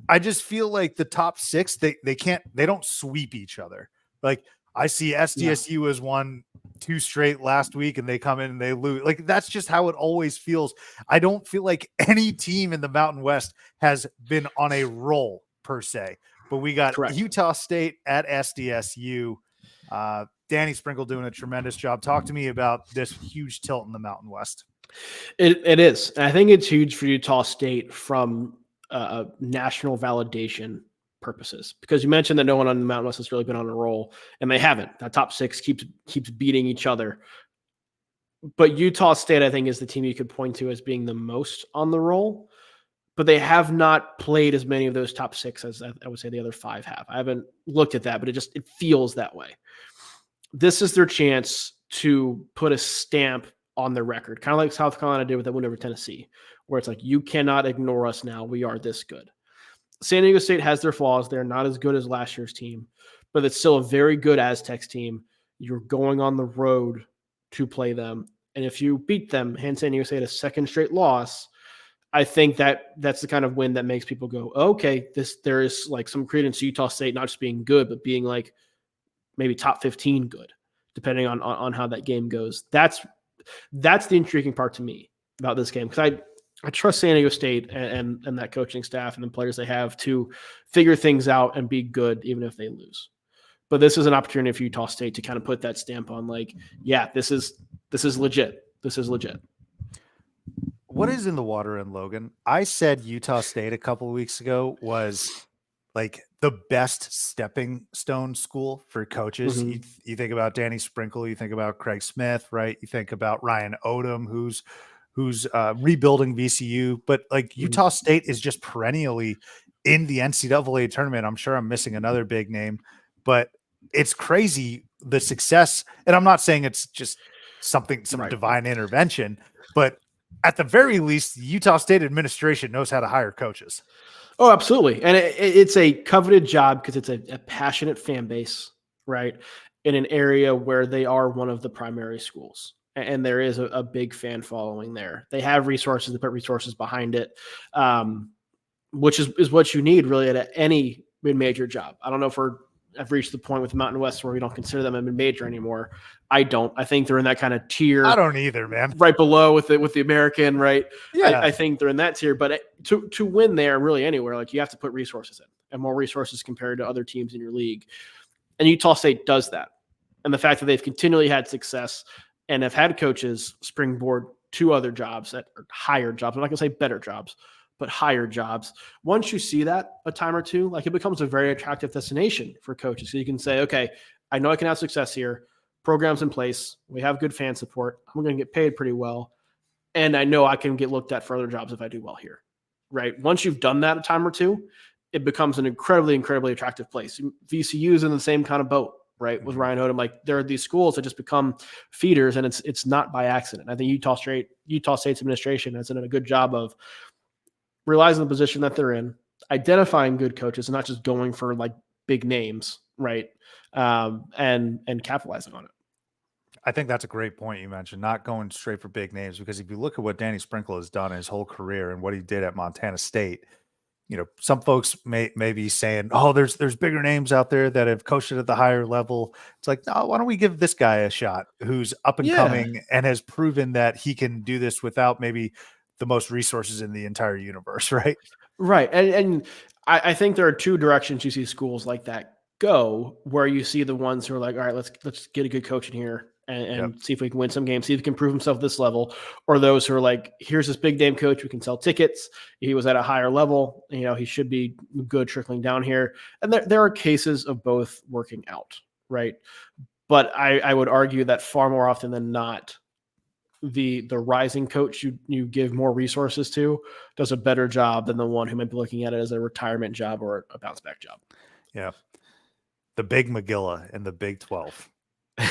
S1: I just feel like the top 6 they don't sweep each other. Like I see SDSU has won 2 straight last week, and they come in and they lose. Like that's just how it always feels. I don't feel like any team in the Mountain West has been on a roll per se, but we got Utah State at SDSU. Danny Sprinkle doing a tremendous job. Talk to me about this huge tilt in the Mountain West.
S2: It is. And I think it's huge for Utah State from national validation purposes, because you mentioned that no one on the Mountain West has really been on a roll, and they haven't. That top 6 keeps beating each other. But Utah State, I think, is the team you could point to as being the most on the roll. But they have not played as many of those top 6 as I would say the other 5 have. I haven't looked at that, but it feels that way. This is their chance to put a stamp on their record, kind of like South Carolina did with that win over Tennessee, where it's like, you cannot ignore us now. We are this good. San Diego State has their flaws. They're not as good as last year's team, but it's still a very good Aztecs team. You're going on the road to play them. And if you beat them, and San Diego State a second straight loss, I think that's the kind of win that makes people go, okay, there is like some credence to Utah State not just being good, but being like maybe top 15 good, depending on how that game goes. That's the intriguing part to me about this game, because I trust San Diego State and that coaching staff and the players they have to figure things out and be good even if they lose. But this is an opportunity for Utah State to kind of put that stamp on, like, yeah, this is legit. This is legit.
S1: What is in the water in Logan? I said Utah State a couple of weeks ago was like the best stepping stone school for coaches.
S2: Mm-hmm.
S1: You think about Danny Sprinkle, you think about Craig Smith, right? You think about Ryan Odom, who's rebuilding VCU, but like Utah State is just perennially in the NCAA tournament. I'm sure I'm missing another big name, but it's crazy the success. And I'm not saying it's just some right. divine intervention, but at the very least, the Utah State administration knows how to hire coaches.
S2: Oh, absolutely. And it's a coveted job because it's a passionate fan base, right? In an area where they are one of the primary schools. And there is a big fan following there. They have resources, they put resources behind it, which is what you need really at any mid-major job. I don't know if I've reached the point with Mountain West where we don't consider them a mid-major anymore. I don't. I think they're in that kind of tier.
S1: I don't either, man.
S2: Right below with the American, right?
S1: Yeah.
S2: I think they're in that tier. But to win there, really anywhere, like, you have to put resources in, and more resources compared to other teams in your league. And Utah State does that. And the fact that they've continually had success and have had coaches springboard to other jobs that are higher jobs. I'm not going to say better jobs, but higher jobs. Once you see that a time or two, like, it becomes a very attractive destination for coaches. So you can say, okay, I know I can have success here. Programs in place. We have good fan support. I'm going to get paid pretty well. And I know I can get looked at for other jobs if I do well here, right? Once you've done that a time or two, it becomes an incredibly, incredibly attractive place. VCU is in the same kind of boat, right? With Ryan Odom, like, there are these schools that just become feeders, and it's not by accident. I think Utah State's administration has done a good job of realizing the position that they're in, identifying good coaches, and not just going for like big names, right? And capitalizing on it.
S1: I think that's a great point you mentioned, not going straight for big names, because if you look at what Danny Sprinkle has done in his whole career and what he did at Montana State, you know, some folks may be saying, oh, there's bigger names out there that have coached at the higher level. It's like, no, why don't we give this guy a shot who's up and coming and has proven that he can do this without maybe the most resources in the entire universe, right?
S2: Right. And I think there are two directions you see schools like that go, where you see the ones who are like, all right, let's get a good coach in here and see if we can win some games, see if he can prove himself at this level, or those who are like, here's this big name coach, we can sell tickets. He was at a higher level, you know, he should be good trickling down here. And there are cases of both working out, right? But I would argue that far more often than not, the rising coach you give more resources to does a better job than the one who might be looking at it as a retirement job or a bounce back job.
S1: Yeah. The big Magilla in the Big 12.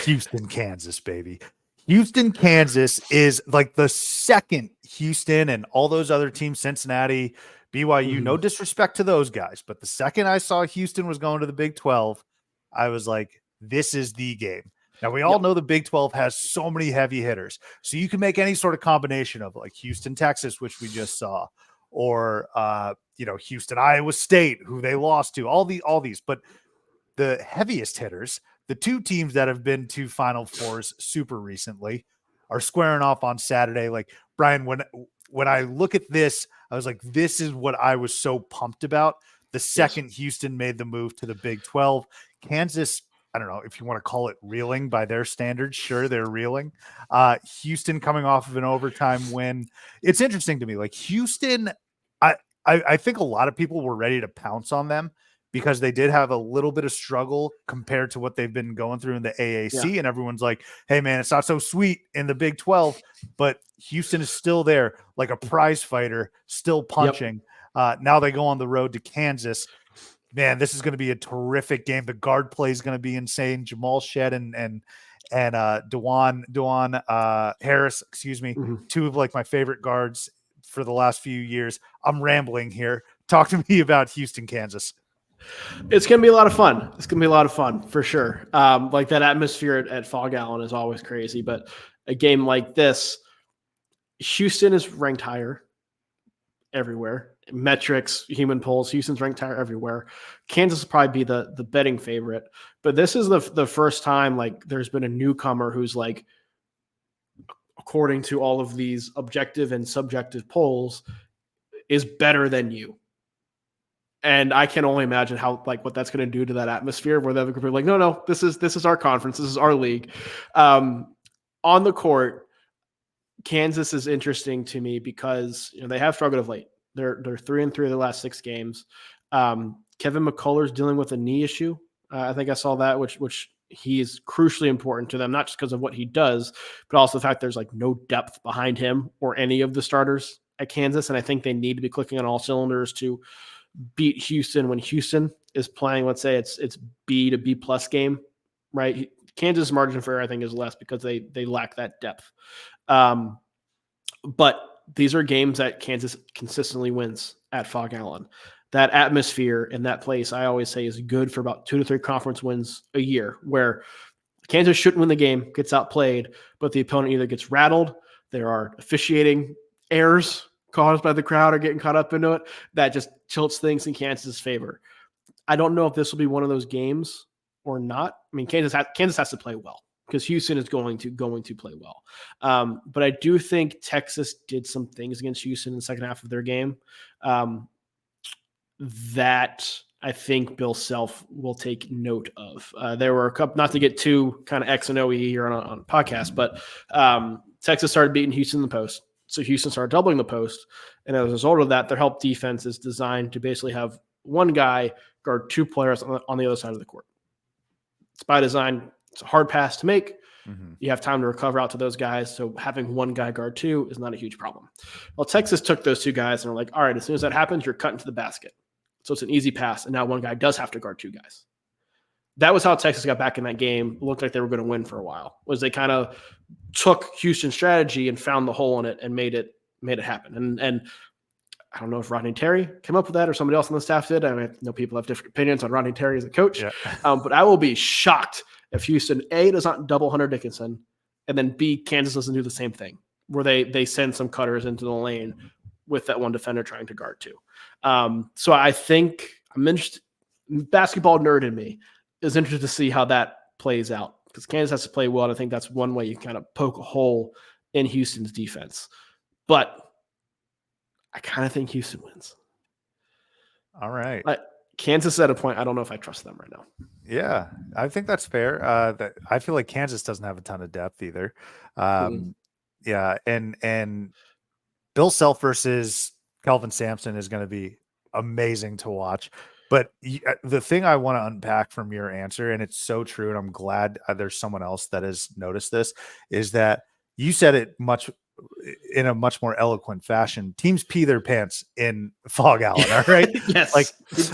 S1: Houston, Kansas, baby. Houston, Kansas is like the second Houston and all those other teams, Cincinnati, BYU, no disrespect to those guys, but the second I saw Houston was going to the Big 12, I was like, this is the game. Now, we all know the Big 12 has so many heavy hitters, so you can make any sort of combination of like Houston, Texas, which we just saw, or Houston, Iowa State, who they lost to, all these, but the heaviest hitters, the two teams that have been to Final Fours super recently, are squaring off on Saturday. Like, Brian, when I look at this, I was like, this is what I was so pumped about. The second Houston made the move to the Big 12, Kansas, I don't know if you want to call it reeling by their standards. Sure, they're reeling. Houston coming off of an overtime win. It's interesting to me. Like, Houston, I think a lot of people were ready to pounce on them because they did have a little bit of struggle compared to what they've been going through in the AAC. And everyone's like, hey, man, it's not so sweet in the Big 12. But Houston is still there, like a prize fighter, still punching. Now they go on the road to Kansas. Man, this is going to be a terrific game. The guard play is going to be insane. Jamal Shed and Dewan Harris, excuse me, two of like my favorite guards for the last few years. I'm rambling here. Talk to me about Houston, Kansas.
S2: It's going to be a lot of fun. It's going to be a lot of fun for sure. Like that atmosphere at Fog Allen is always crazy, but a game like this, Houston is ranked higher everywhere. Metrics, human polls, Houston's ranked higher everywhere. Kansas will probably be the betting favorite, but this is the first time like there's been a newcomer who's like, according to all of these objective and subjective polls, is better than you. And I can only imagine how like what that's going to do to that atmosphere where the other group are like, no, this is our conference, this is our league. On the court, Kansas is interesting to me because they have struggled of late. They're 3-3 of the last 6 games. Kevin McCullough's dealing with a knee issue. I think I saw that, which he is crucially important to them, not just because of what he does, but also the fact there's like no depth behind him or any of the starters at Kansas. And I think they need to be clicking on all cylinders to beat Houston when Houston is playing, let's say it's B to B plus game, right? Kansas margin for error, I think, is less because they lack that depth. But these are games that Kansas consistently wins at Fog Allen. That atmosphere in that place, I always say, is good for about 2 to 3 conference wins a year, where Kansas shouldn't win the game, gets outplayed, but the opponent either gets rattled, there are officiating errors caused by the crowd or getting caught up into it, that just tilts things in Kansas' favor. I don't know if this will be one of those games or not. I mean, Kansas has to play well because Houston is going to play well. But I do think Texas did some things against Houston in the second half of their game that I think Bill Self will take note of. There were a couple, not to get too kind of X and OE here on a podcast, but Texas started beating Houston in the post. So Houston started doubling the post. And as a result of that, their help defense is designed to basically have one guy guard 2 players on the other side of the court. It's by design. It's a hard pass to make. Mm-hmm. You have time to recover out to those guys. So having one guy guard 2 is not a huge problem. Well, Texas took those 2 guys and were like, all right, as soon as that happens, you're cutting to the basket. So it's an easy pass. And now one guy does have to guard 2 guys. That was how Texas got back in that game. It looked like they were going to win for a while. Was they kind of took Houston's strategy and found the hole in it and made it happen. And I don't know if Rodney Terry came up with that or somebody else on the staff did. I mean, I know people have different opinions on Rodney Terry as a coach, but I will be shocked if Houston A does not double Hunter Dickinson, and then B, Kansas doesn't do the same thing where they send some cutters into the lane with that one defender trying to guard 2. So I think I'm interested. Basketball nerd in me is interested to see how that plays out because Kansas has to play well. And I think that's one way you kind of poke a hole in Houston's defense. But I kind of think Houston wins.
S1: All right.
S2: Kansas is at a point, I don't know if I trust them right now.
S1: Yeah, I think that's fair. I feel like Kansas doesn't have a ton of depth either. Yeah, and Bill Self versus Kelvin Sampson is going to be amazing to watch. But the thing I want to unpack from your answer, and it's so true, and I'm glad there's someone else that has noticed this, is that you said it in a much more eloquent fashion. Teams pee their pants in Fog Allen, all right?
S2: Yes.
S1: Like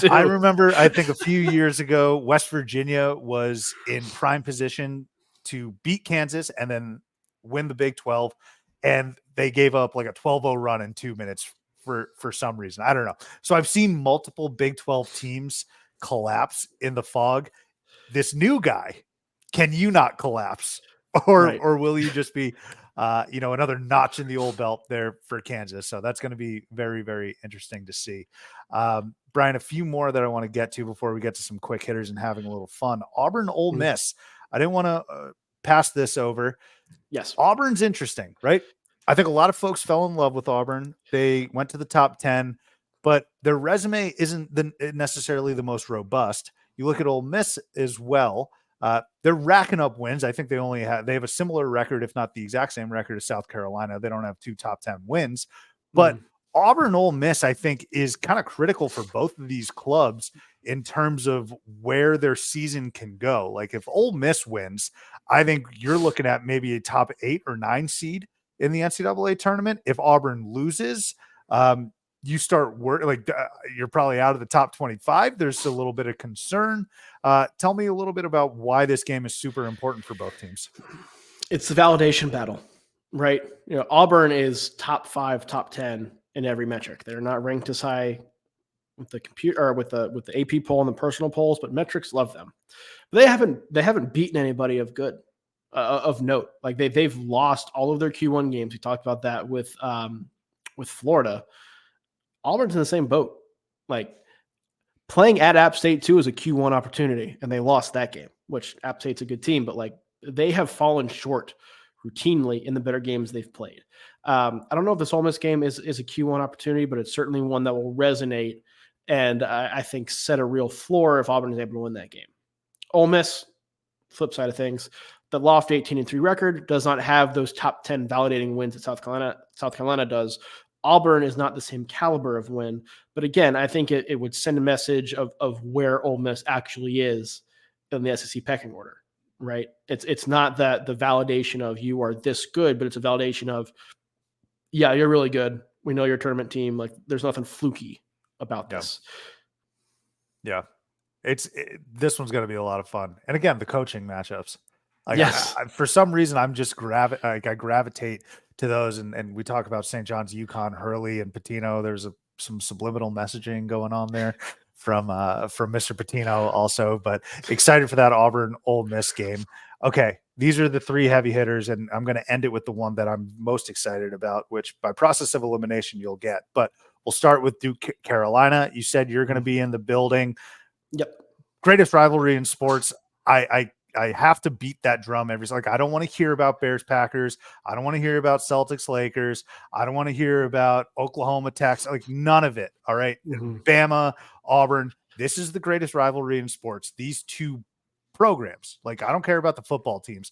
S1: I remember, I think a few years ago, West Virginia was in prime position to beat Kansas and then win the Big 12, and they gave up like a 12-0 run in 2 minutes for some reason. I don't know. So I've seen multiple Big 12 teams collapse in the Fog. This new guy, can you not collapse? Or will you just be another notch in the old belt there for Kansas? So that's going to be very, very interesting to see. Brian, a few more that I want to get to before we get to some quick hitters and having a little fun. Auburn, Ole Miss. I didn't want to pass this over.
S2: Yes.
S1: Auburn's interesting, right? I think a lot of folks fell in love with Auburn. They went to the top 10, but their resume isn't necessarily the most robust. You look at Ole Miss as well. They're racking up wins. I think they have a similar record, if not the exact same record as South Carolina. They don't have 2 top 10 wins, but Auburn, Ole Miss, I think, is kind of critical for both of these clubs in terms of where their season can go. Like if Ole Miss wins, I think you're looking at maybe a top 8 or 9 seed in the NCAA tournament. If Auburn loses, you start you're probably out of the top 25. There's a little bit of concern. Tell me a little bit about why this game is super important for both teams.
S2: It's the validation battle, right? Auburn is top 5, top 10 in every metric. They're not ranked as high with the computer or with the AP poll and the personal polls, but metrics love them. But they haven't beaten anybody of good of note. Like they've lost all of their Q1 games. We talked about that with Florida. Auburn's in the same boat. Like playing at App State too is a Q1 opportunity, and they lost that game, which App State's a good team, but like they have fallen short routinely in the better games they've played. I don't know if this Ole Miss game is a Q1 opportunity, but it's certainly one that will resonate and I think set a real floor if Auburn is able to win that game. Ole Miss, flip side of things, the loft 18-3 record does not have those top 10 validating wins that South Carolina does. Auburn is not the same caliber of win, but again, I think it would send a message of where Ole Miss actually is in the SEC pecking order, right? It's not that the validation of you are this good, but it's a validation of, yeah, you're really good. We know you're a tournament team. Like there's nothing fluky about this.
S1: Yeah. This one's going to be a lot of fun. And again, the coaching matchups. Like
S2: yes.
S1: For some reason, I'm just I gravitate to those. And we talk about St. John's, UConn, Hurley, and Patino. There's some subliminal messaging going on there from Mr. Patino also. But excited for that Auburn Ole Miss game. Okay, these are the three heavy hitters, and I'm going to end it with the one that I'm most excited about, which by process of elimination you'll get. But we'll start with Duke Carolina. You said you're going to be in the building.
S2: Yep.
S1: Greatest rivalry in sports. I have to beat that drum every like I don't want to hear about Bears Packers. I don't want to hear about Celtics Lakers. I don't want to hear about Oklahoma Texas. Like none of it. All right.
S2: Mm-hmm.
S1: Bama, Auburn. This is the greatest rivalry in sports. These two programs. Like I don't care about the football teams.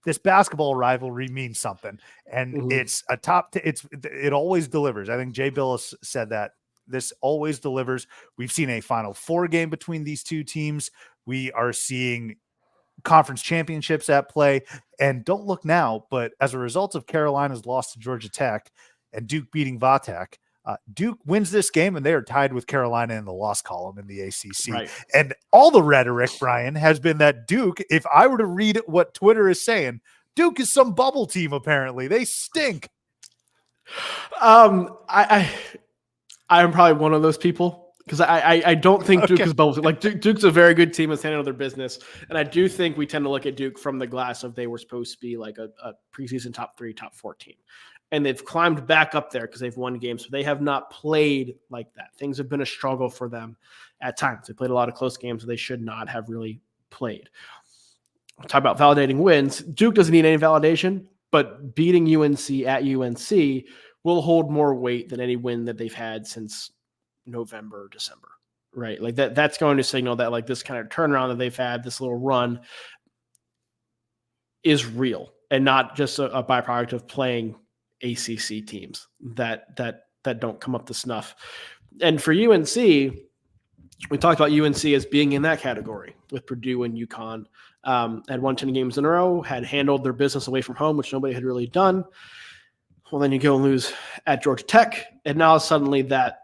S1: This basketball rivalry means something, and it's a top. It always delivers. I think Jay Billis said that. This always delivers. We've seen a Final Four game between these two teams. We are seeing conference championships at play. And don't look now, but as a result of Carolina's loss to Georgia Tech and Duke beating Vatek, Duke wins this game, and they are tied with Carolina in the loss column in the ACC.
S2: Right.
S1: And all the rhetoric, Brian, has been that Duke, if I were to read what Twitter is saying, Duke is some bubble team, apparently. They stink.
S2: I am probably one of those people because I don't think Duke is bubble. Like Duke's a very good team that's handling their business, and I do think we tend to look at Duke from the glass of they were supposed to be like a preseason top 3, top 4 team, and they've climbed back up there because they've won games. So they have not played like that. Things have been a struggle for them at times. They played a lot of close games that they should not have really played. Talk about validating wins. Duke doesn't need any validation, but beating UNC at UNC will hold more weight than any win that they've had since November, December, right? Like that's going to signal that like this kind of turnaround that they've had, this little run is real and not just a byproduct of playing ACC teams that don't come up to snuff. And for UNC, we talked about UNC as being in that category with Purdue and UConn. Had won 10 games in a row, had handled their business away from home, which nobody had really done. Well, then you go and lose at Georgia Tech, and now suddenly that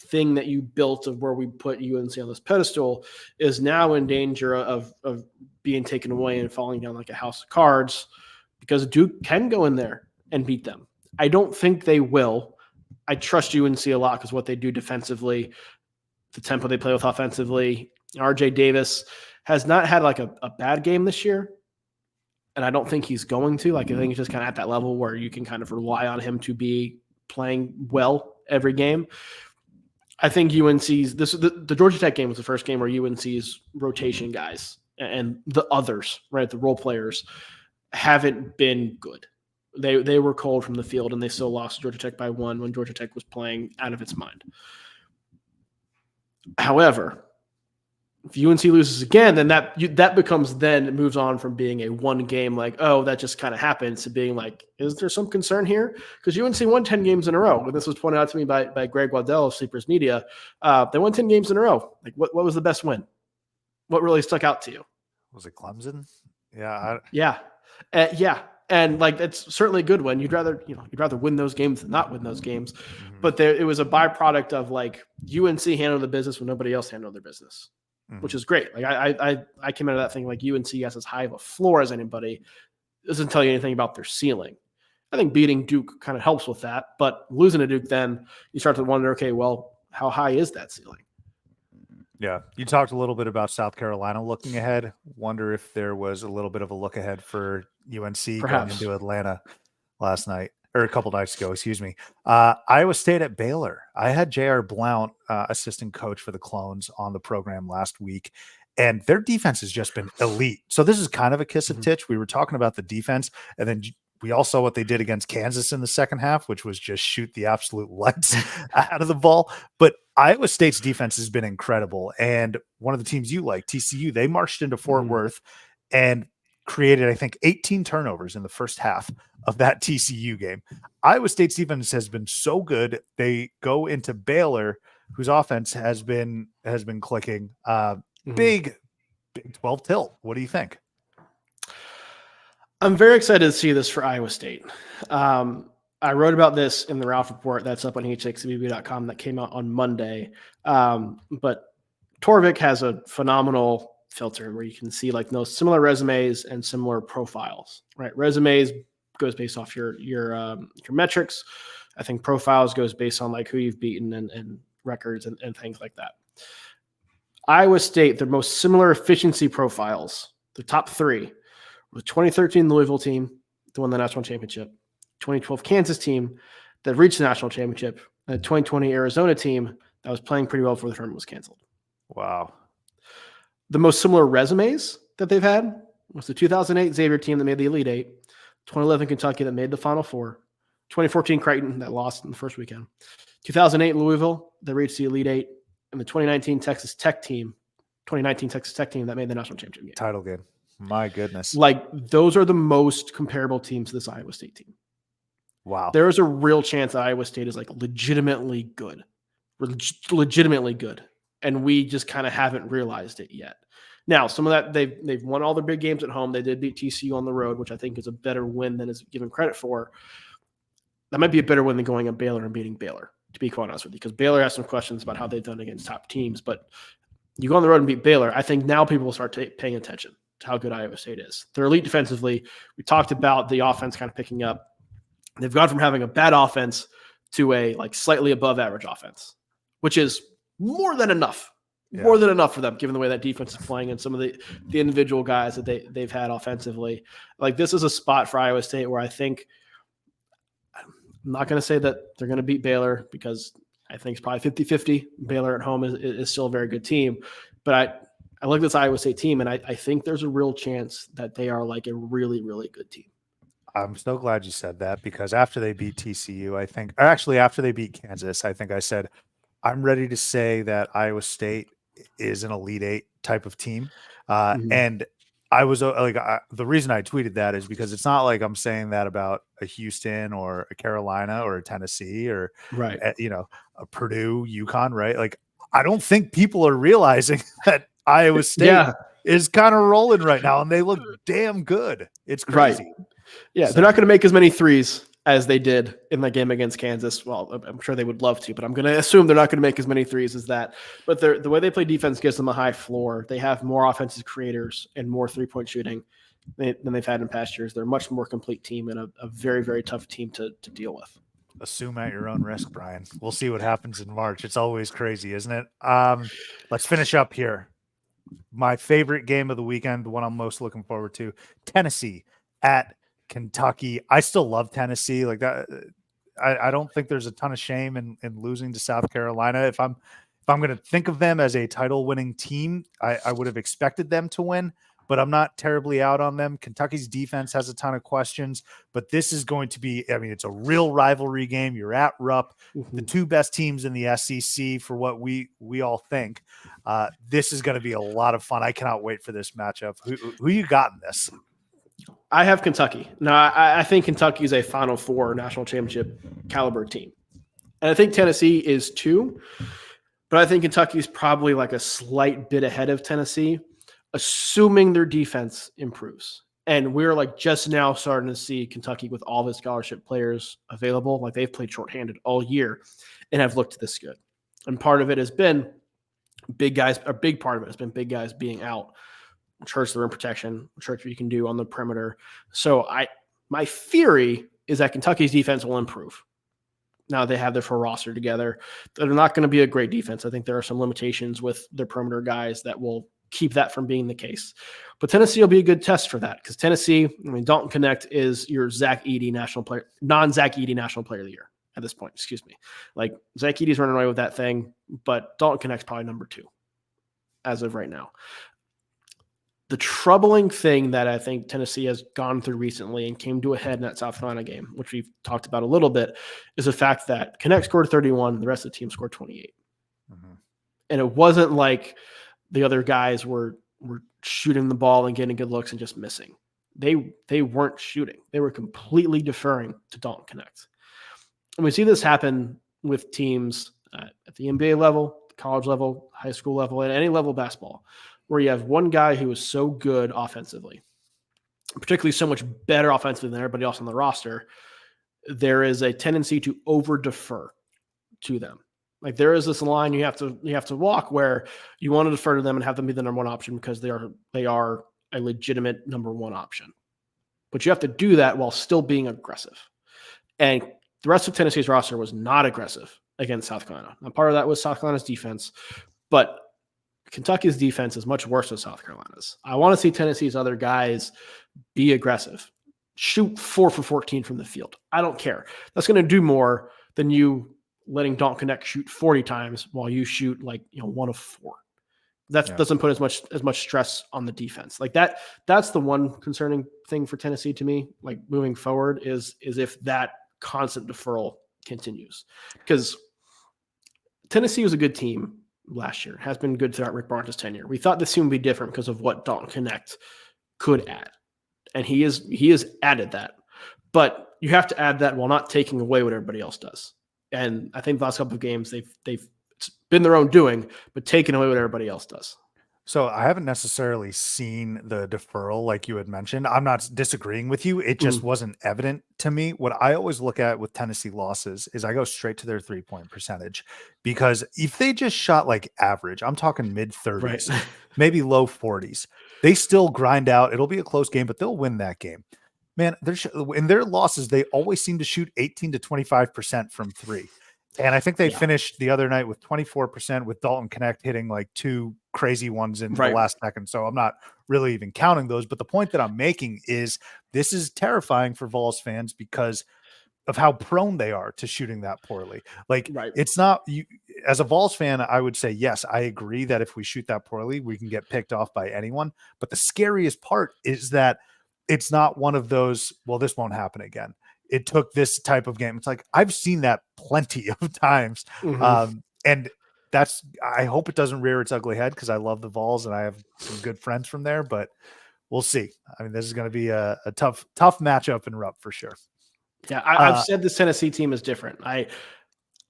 S2: thing that you built of where we put UNC on this pedestal is now in danger of being taken away and falling down like a house of cards because Duke can go in there and beat them. I don't think they will. I trust UNC a lot because what they do defensively, the tempo they play with offensively. RJ Davis has not had like a bad game this year. And I don't think he's going to. Like, I think he's just kind of at that level where you can kind of rely on him to be playing well every game. I think UNC's the Georgia Tech game was the first game where UNC's rotation guys and the others, right, the role players, haven't been good. They were cold from the field, and they still lost Georgia Tech by 1 when Georgia Tech was playing out of its mind. However, if UNC loses again, then that becomes then it moves on from being a one game like, oh, that just kind of happens to being like, is there some concern here? Because UNC won 10 games in a row. And this was pointed out to me by Greg Waddell of Sleepers Media. They won 10 games in a row. Like, what was the best win? What really stuck out to you?
S1: Was it Clemson? Yeah.
S2: Yeah. And like, it's certainly a good win. You'd rather win those games than not win those games. Mm-hmm. But it was a byproduct of like UNC handled the business when nobody else handled their business. Mm-hmm. Which is great. Like I came out of that thing like UNC has as high of a floor as anybody. Doesn't tell you anything about their ceiling. I think beating Duke kind of helps with that, but losing to Duke, then you start to wonder, okay, well, how high is that ceiling?
S1: Yeah. You talked a little bit about South Carolina looking ahead. Wonder if there was a little bit of a look ahead for UNC going
S2: Perhaps.
S1: into Atlanta last night, or a couple nights ago, excuse me. Iowa State at Baylor. I had J.R. Blount, assistant coach for the Clones, on the program last week, and their defense has just been elite. So this is kind of a kiss of titch. We were talking about the defense, and then we all saw what they did against Kansas in the second half, which was just shoot the absolute lights out of the ball. But Iowa State's defense has been incredible. And one of the teams you like, TCU, they marched into Fort Worth and created, I think, 18 turnovers in the first half of that TCU game. Iowa State's defense has been so good. They go into Baylor, whose offense has been clicking. Big 12 tilt. What do you think?
S2: I'm very excited to see this for Iowa State. I wrote about this in the Rauf report that's up on Heat Check CBB.com that came out on Monday. But Torvik has a phenomenal filter where you can see like those similar resumes and similar profiles, right? Resumes goes based off your metrics. I think profiles goes based on like who you've beaten and records and things like that. Iowa State, their most similar efficiency profiles, the top three, the 2013 Louisville team that won the national championship, 2012 Kansas team that reached the national championship, and the 2020 Arizona team that was playing pretty well before the tournament was canceled.
S1: Wow.
S2: The most similar resumes that they've had was the 2008 Xavier team that made the Elite Eight, 2011 Kentucky that made the Final Four, 2014 Creighton that lost in the first weekend, 2008 Louisville that reached the Elite Eight, and the 2019 Texas Tech team that made the national championship game.
S1: Title game. My goodness.
S2: Like, those are the most comparable teams to this Iowa State team.
S1: Wow.
S2: There is a real chance that Iowa State is like legitimately good. And we just kind of haven't realized it yet. Now, some of that, they've won all their big games at home. They did beat TCU on the road, which I think is a better win than is given credit for. That might be a better win than going at Baylor and beating Baylor, to be quite honest with you, because Baylor has some questions about how they've done against top teams. But you go on the road and beat Baylor, I think now people will start paying attention to how good Iowa State is. They're elite defensively. We talked about the offense kind of picking up. They've gone from having a bad offense to a like slightly above average offense, which is more than enough. Yeah. More than enough for them, given the way that defense is playing and some of the individual guys that they've had offensively. Like, this is a spot for Iowa State where I think I'm not going to say that they're going to beat Baylor, because I think it's probably 50-50. Baylor at home is still a very good team. But I look at this Iowa State team, and I think there's a real chance that they are like a really, really good team.
S1: I'm so glad you said that, because after they beat TCU, after they beat Kansas, I think I said, I'm ready to say that Iowa State is an Elite Eight type of team. And I was the reason I tweeted that is because it's not like I'm saying that about a Houston or a Carolina or a Tennessee or,
S2: right,
S1: a Purdue, UConn, right? Like, I don't think people are realizing that Iowa State is kind of rolling right now, and they look damn good. It's crazy.
S2: Right. Yeah, so they're not going to make as many threes as they did in that game against Kansas. Well, I'm sure they would love to, but I'm going to assume they're not going to make as many threes as that. But the way they play defense gives them a high floor. They have more offensive creators and more three-point shooting than they've had in past years. They're a much more complete team and a very, very tough team to deal with.
S1: Assume at your own risk, Brian. We'll see what happens in March. It's always crazy, isn't it? Let's finish up here. My favorite game of the weekend, the one I'm most looking forward to, Tennessee at Kentucky. I still love Tennessee. Like that, I don't think there's a ton of shame in losing to South Carolina. If I'm going to think of them as a title-winning team, I would have expected them to win, but I'm not terribly out on them. Kentucky's defense has a ton of questions, but this is going to be, it's a real rivalry game. You're at Rupp, the two best teams in the SEC for what we all think. This is going to be a lot of fun. I cannot wait for this matchup. Who you got in this?
S2: I have Kentucky. Now, I think Kentucky is a Final Four national championship caliber team. And I think Tennessee is too. But I think Kentucky is probably like a slight bit ahead of Tennessee, assuming their defense improves. And we're like just now starting to see Kentucky with all the scholarship players available. Like, they've played shorthanded all year and have looked this good. And part of it has been big guys. A big part of it has been big guys being out, which hurts the rim protection, which hurts what you can do on the perimeter. So my theory is that Kentucky's defense will improve. Now they have their full roster together. They're not going to be a great defense. I think there are some limitations with their perimeter guys that will keep that from being the case. But Tennessee will be a good test for that because Tennessee, Dalton Connect is your Zach Edey non-Zach Edey National Player of the Year at this point. Excuse me. Like Zach Edey's running away with that thing, but Dalton Connect's probably number 2 as of right now. The troubling thing that I think Tennessee has gone through recently and came to a head in that South Carolina game, which we've talked about a little bit, is the fact that Connect scored 31, the rest of the team scored 28. Mm-hmm. And it wasn't like the other guys were shooting the ball and getting good looks and just missing. They weren't shooting. They were completely deferring to Dalton Connect. And we see this happen with teams at the NBA level, college level, high school level, at any level of basketball, where you have one guy who is so good offensively, particularly so much better offensively than everybody else on the roster, there is a tendency to over-defer to them. Like there is this line you have to walk where you want to defer to them and have them be the number 1 option because they are a legitimate number 1 option. But you have to do that while still being aggressive. And the rest of Tennessee's roster was not aggressive against South Carolina. Now, part of that was South Carolina's defense, but Kentucky's defense is much worse than South Carolina's. I want to see Tennessee's other guys be aggressive. Shoot 4 for 14 from the field. I don't care. That's going to do more than you letting Dalton Connect shoot 40 times while you shoot 1 of 4. That doesn't put as much stress on the defense. Like that's the one concerning thing for Tennessee to me, like moving forward is if that constant deferral continues. Because Tennessee was a good team last year, has been good throughout Rick Barnes' tenure. We thought this team would be different because of what Dalton Connect could add. And he has added that. But you have to add that while not taking away what everybody else does. And I think the last couple of games they've it's been their own doing, but taken away what everybody else does.
S1: So I haven't necessarily seen the deferral like you had mentioned. I'm not disagreeing with you. It just wasn't evident to me. What I always look at with Tennessee losses is I go straight to their 3-point percentage, because if they just shot like average, I'm talking mid 30s, right, maybe low 40s, they still grind out. It'll be a close game, but they'll win that game. Man, in their losses, they always seem to shoot 18 to 25% from 3. And I think they finished the other night with 24% with Dalton Connect hitting like 2 crazy ones in the last second. So I'm not really even counting those. But the point that I'm making is this is terrifying for Vols fans because of how prone they are to shooting that poorly. Like it's not you as a Vols fan, I would say, yes, I agree that if we shoot that poorly, we can get picked off by anyone. But the scariest part is that it's not one of those, well, this won't happen again. It took this type of game. It's like, I've seen that plenty of times. And I hope it doesn't rear its ugly head because I love the Vols and I have some good friends from there, but we'll see. I mean, this is going to be a tough matchup in Rupp for sure.
S2: Yeah. I've said this Tennessee team is different.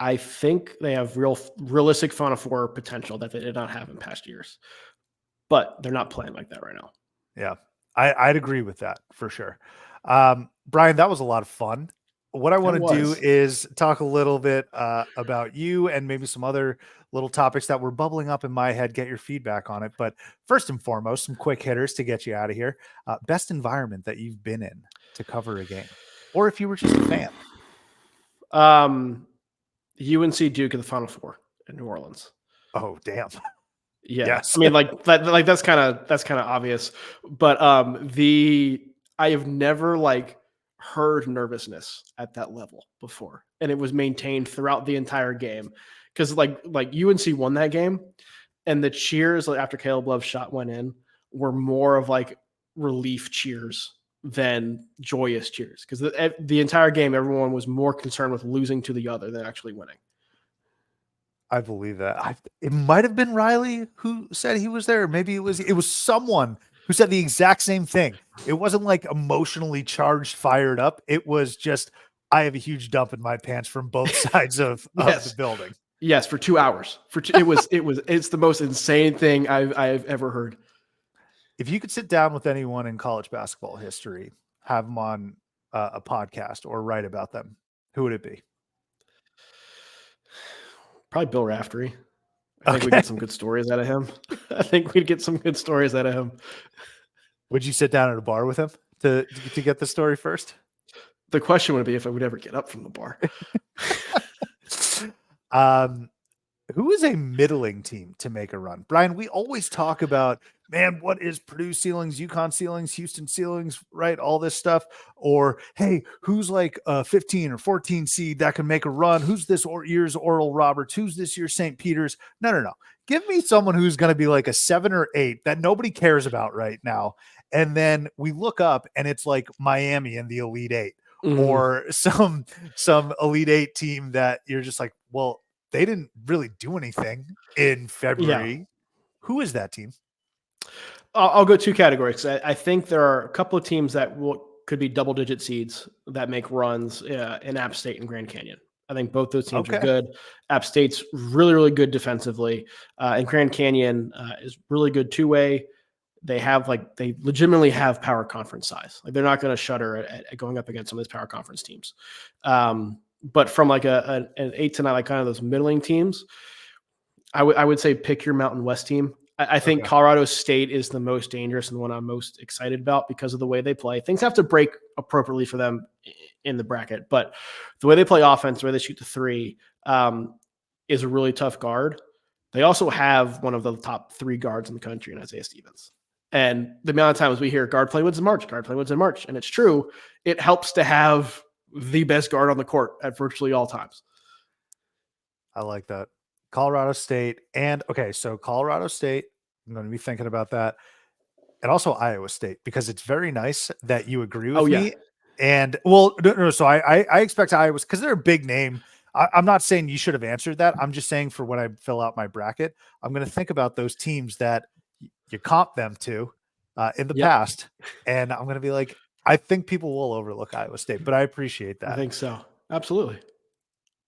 S2: I think they have realistic Final Four potential that they did not have in past years, but they're not playing like that right now.
S1: Yeah. I'd agree with that for sure. Brian, that was a lot of fun. What I want to do is talk a little bit about you and maybe some other little topics that were bubbling up in my head, get your feedback on it. But first and foremost, some quick hitters to get you out of here. Best environment that you've been in to cover a game, or if you were just a fan.
S2: UNC Duke in the Final Four in New Orleans.
S1: Oh, damn.
S2: Yeah.
S1: Yes.
S2: I mean, that's kind of obvious, but I have never heard nervousness at that level before, and it was maintained throughout the entire game because like UNC won that game, and the cheers after Caleb Love's shot went in were more of relief cheers than joyous cheers because the entire game everyone was more concerned with losing to the other than actually winning.
S1: I believe that. It might have been Riley who said he was there. Maybe it was someone who said the exact same thing. It wasn't emotionally charged, fired up. It was just, I have a huge dump in my pants from both sides of the building.
S2: Yes, for 2 hours. It's the most insane thing I've ever heard.
S1: If you could sit down with anyone in college basketball history, have them on a podcast or write about them, who would it be?
S2: Probably Bill Raftery. I think we'd get some good stories out of him.
S1: Would you sit down at a bar with him to get the story first?
S2: The question would be if I would ever get up from the bar.
S1: Who is a middling team to make a run? Brian, we always talk about, man, what is Purdue ceilings, UConn ceilings, Houston ceilings, right? All this stuff. Or, hey, who's like a 15 or 14 seed that can make a run? Who's this year's Oral Roberts? Who's this year's St. Peter's? No. Give me someone who's going to be like a 7 or 8 that nobody cares about right now. And then we look up and it's like Miami in the Elite 8 or some Elite 8 team that you're just like, well, they didn't really do anything in February.
S2: Yeah.
S1: Who is that team?
S2: I'll go 2 categories. I think there are a couple of teams that could be double-digit seeds that make runs in App State and Grand Canyon. I think both those teams are good. App State's really, really good defensively, and Grand Canyon is really good two-way. They legitimately have power conference size. Like they're not going to shudder at going up against some of these power conference teams. But from like an 8 to 9, like kind of those middling teams, I would say pick your Mountain West team. I think Colorado State is the most dangerous and the one I'm most excited about because of the way they play. Things have to break appropriately for them in the bracket, but the way they play offense, the way they shoot the 3 is a really tough guard. They also have one of the top 3 guards in the country in Isaiah Stevens. And the amount of times we hear guard play wins in March, and it's true. It helps to have the best guard on the court at virtually all times.
S1: I like that. Colorado State. And so Colorado State, I'm going to be thinking about that. And also Iowa State, because it's very nice that you agree with me. And no. So I expect Iowa, because they're a big name. I'm not saying you should have answered that. I'm just saying for when I fill out my bracket, I'm going to think about those teams that you comp them to in the past. And I'm going to be like, I think people will overlook Iowa State, but I appreciate that.
S2: I think so. Absolutely.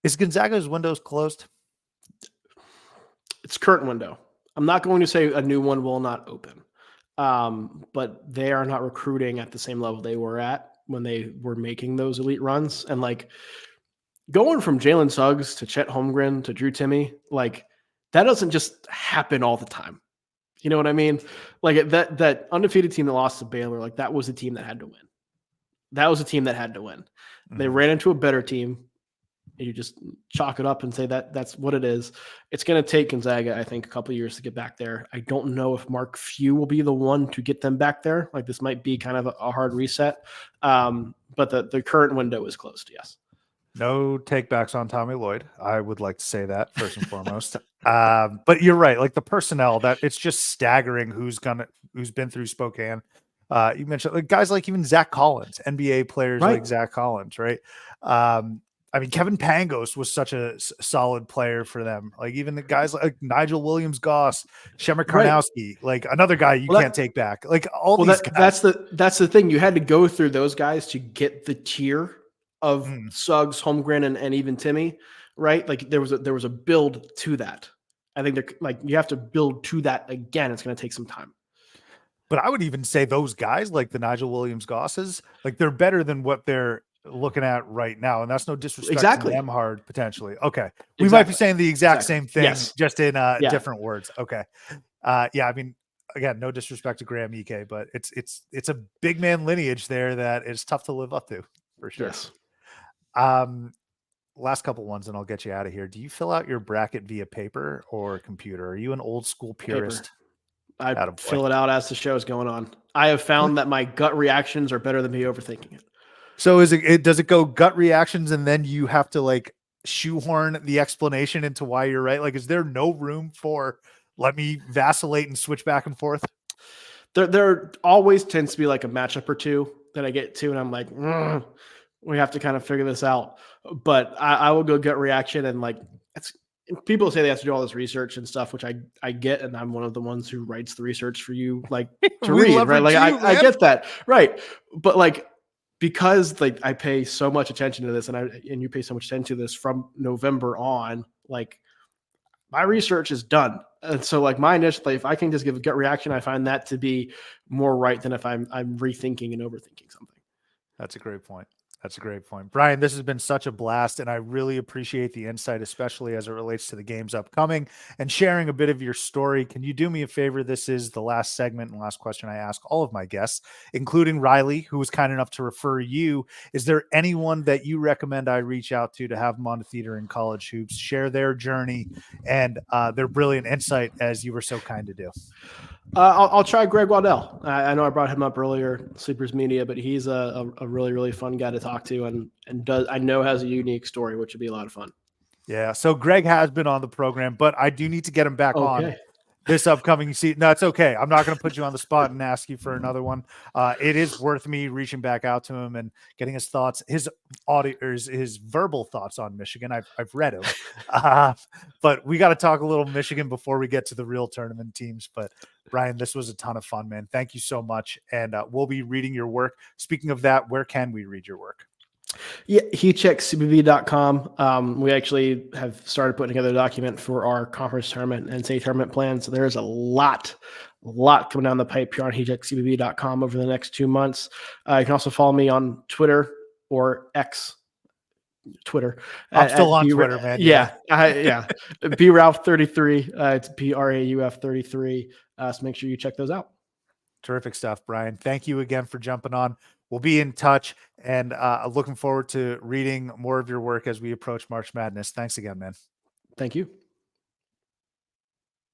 S1: Is Gonzaga's windows closed?
S2: It's current window. I'm not going to say a new one will not open, but they are not recruiting at the same level they were at when they were making those elite runs. And like going from Jalen Suggs to Chet Holmgren to Drew Timme, like that doesn't just happen all the time. You know what I mean? Like that undefeated team that lost to Baylor, like that was a team that had to win. That was a team that had to win. Mm-hmm. They ran into a better team. You just chalk it up and say that's what it is. It's going to take Gonzaga, I think, a couple of years to get back there. I don't know if Mark Few will be the one to get them back there. Like this might be kind of a hard reset. But the current window is closed. Yes.
S1: No takebacks on Tommy Lloyd. I would like to say that first and foremost. But you're right. Like the personnel, that it's just staggering who's been through Spokane. You mentioned like guys like even Zach Collins, NBA players like Zach Collins, right? I mean, Kevin Pangos was such a solid player for them. Like even the guys like Nigel Williams-Goss, Shemer Karnowski, like another guy you can't take back. Like all these guys.
S2: That's the thing. You had to go through those guys to get the tier of Suggs, Holmgren, and even Timme, right? Like there was a build to that. I think they're like you have to build to that again. It's going to take some time.
S1: But I would even say those guys like the Nigel Williams-Gosses, like they're better than what they're looking at right now, and that's no disrespect to them hard potentially. Okay, we might be saying the exact same thing, just in different words. Okay, I mean, again, no disrespect to Graham Ike, but it's a big man lineage there that is tough to live up to for sure.
S2: Yes.
S1: Last couple ones, and I'll get you out of here. Do you fill out your bracket via paper or computer? Are you an old school purist?
S2: I fill it out as the show is going on. I have found that my gut reactions are better than me overthinking it.
S1: So does it go gut reactions and then you have to like shoehorn the explanation into why you're right? Like, is there no room for let me vacillate and switch back and forth?
S2: There always tends to be like a matchup or two that I get to, and I'm like, we have to kind of figure this out. But I will go gut reaction, and like people say they have to do all this research and stuff, which I get, and I'm one of the ones who writes the research for you, like to read, right? Like I get that, right? But like. Because like I pay so much attention to this and you pay so much attention to this from November on, like my research is done. And so like my initial, like, if I can just give a gut reaction, I find that to be more right than if I'm rethinking and overthinking something.
S1: That's a great point. That's a great point. Brian, this has been such a blast, and I really appreciate the insight, especially as it relates to the games upcoming and sharing a bit of your story. Can you do me a favor? This is the last segment and last question I ask all of my guests, including Riley, who was kind enough to refer you. Is there anyone that you recommend I reach out to have them on the Theater in College Hoops, share their journey and their brilliant insight as you were so kind to do?
S2: I'll try Greg Waddell. I know I brought him up earlier, Sleepers Media, but he's a really, really fun guy to talk to and I know has a unique story, which would be a lot of fun.
S1: Yeah. So Greg has been on the program, but I do need to get him back on this upcoming season. No, it's okay. I'm not going to put you on the spot and ask you for another one. It is worth me reaching back out to him and getting his thoughts, his verbal thoughts on Michigan. I've read him, but we got to talk a little Michigan before we get to the real tournament teams. But Brian, this was a ton of fun, man. Thank you so much. And we'll be reading your work. Speaking of that, where can we read your work?
S2: Yeah, Heat Check CBB.com. We actually have started putting together a document for our conference tournament and NCAA tournament plan. So there's a lot coming down the pipe here on HeatCheckCBB.com over the next 2 months. You can also follow me on Twitter or X. Twitter.
S1: I'm still on Twitter, man.
S2: Yeah. BRauf33. It's BRAUF33. So make sure you check those out.
S1: Terrific stuff, Brian. Thank you again for jumping on. We'll be in touch and looking forward to reading more of your work as we approach March Madness. Thanks again, man.
S2: Thank you.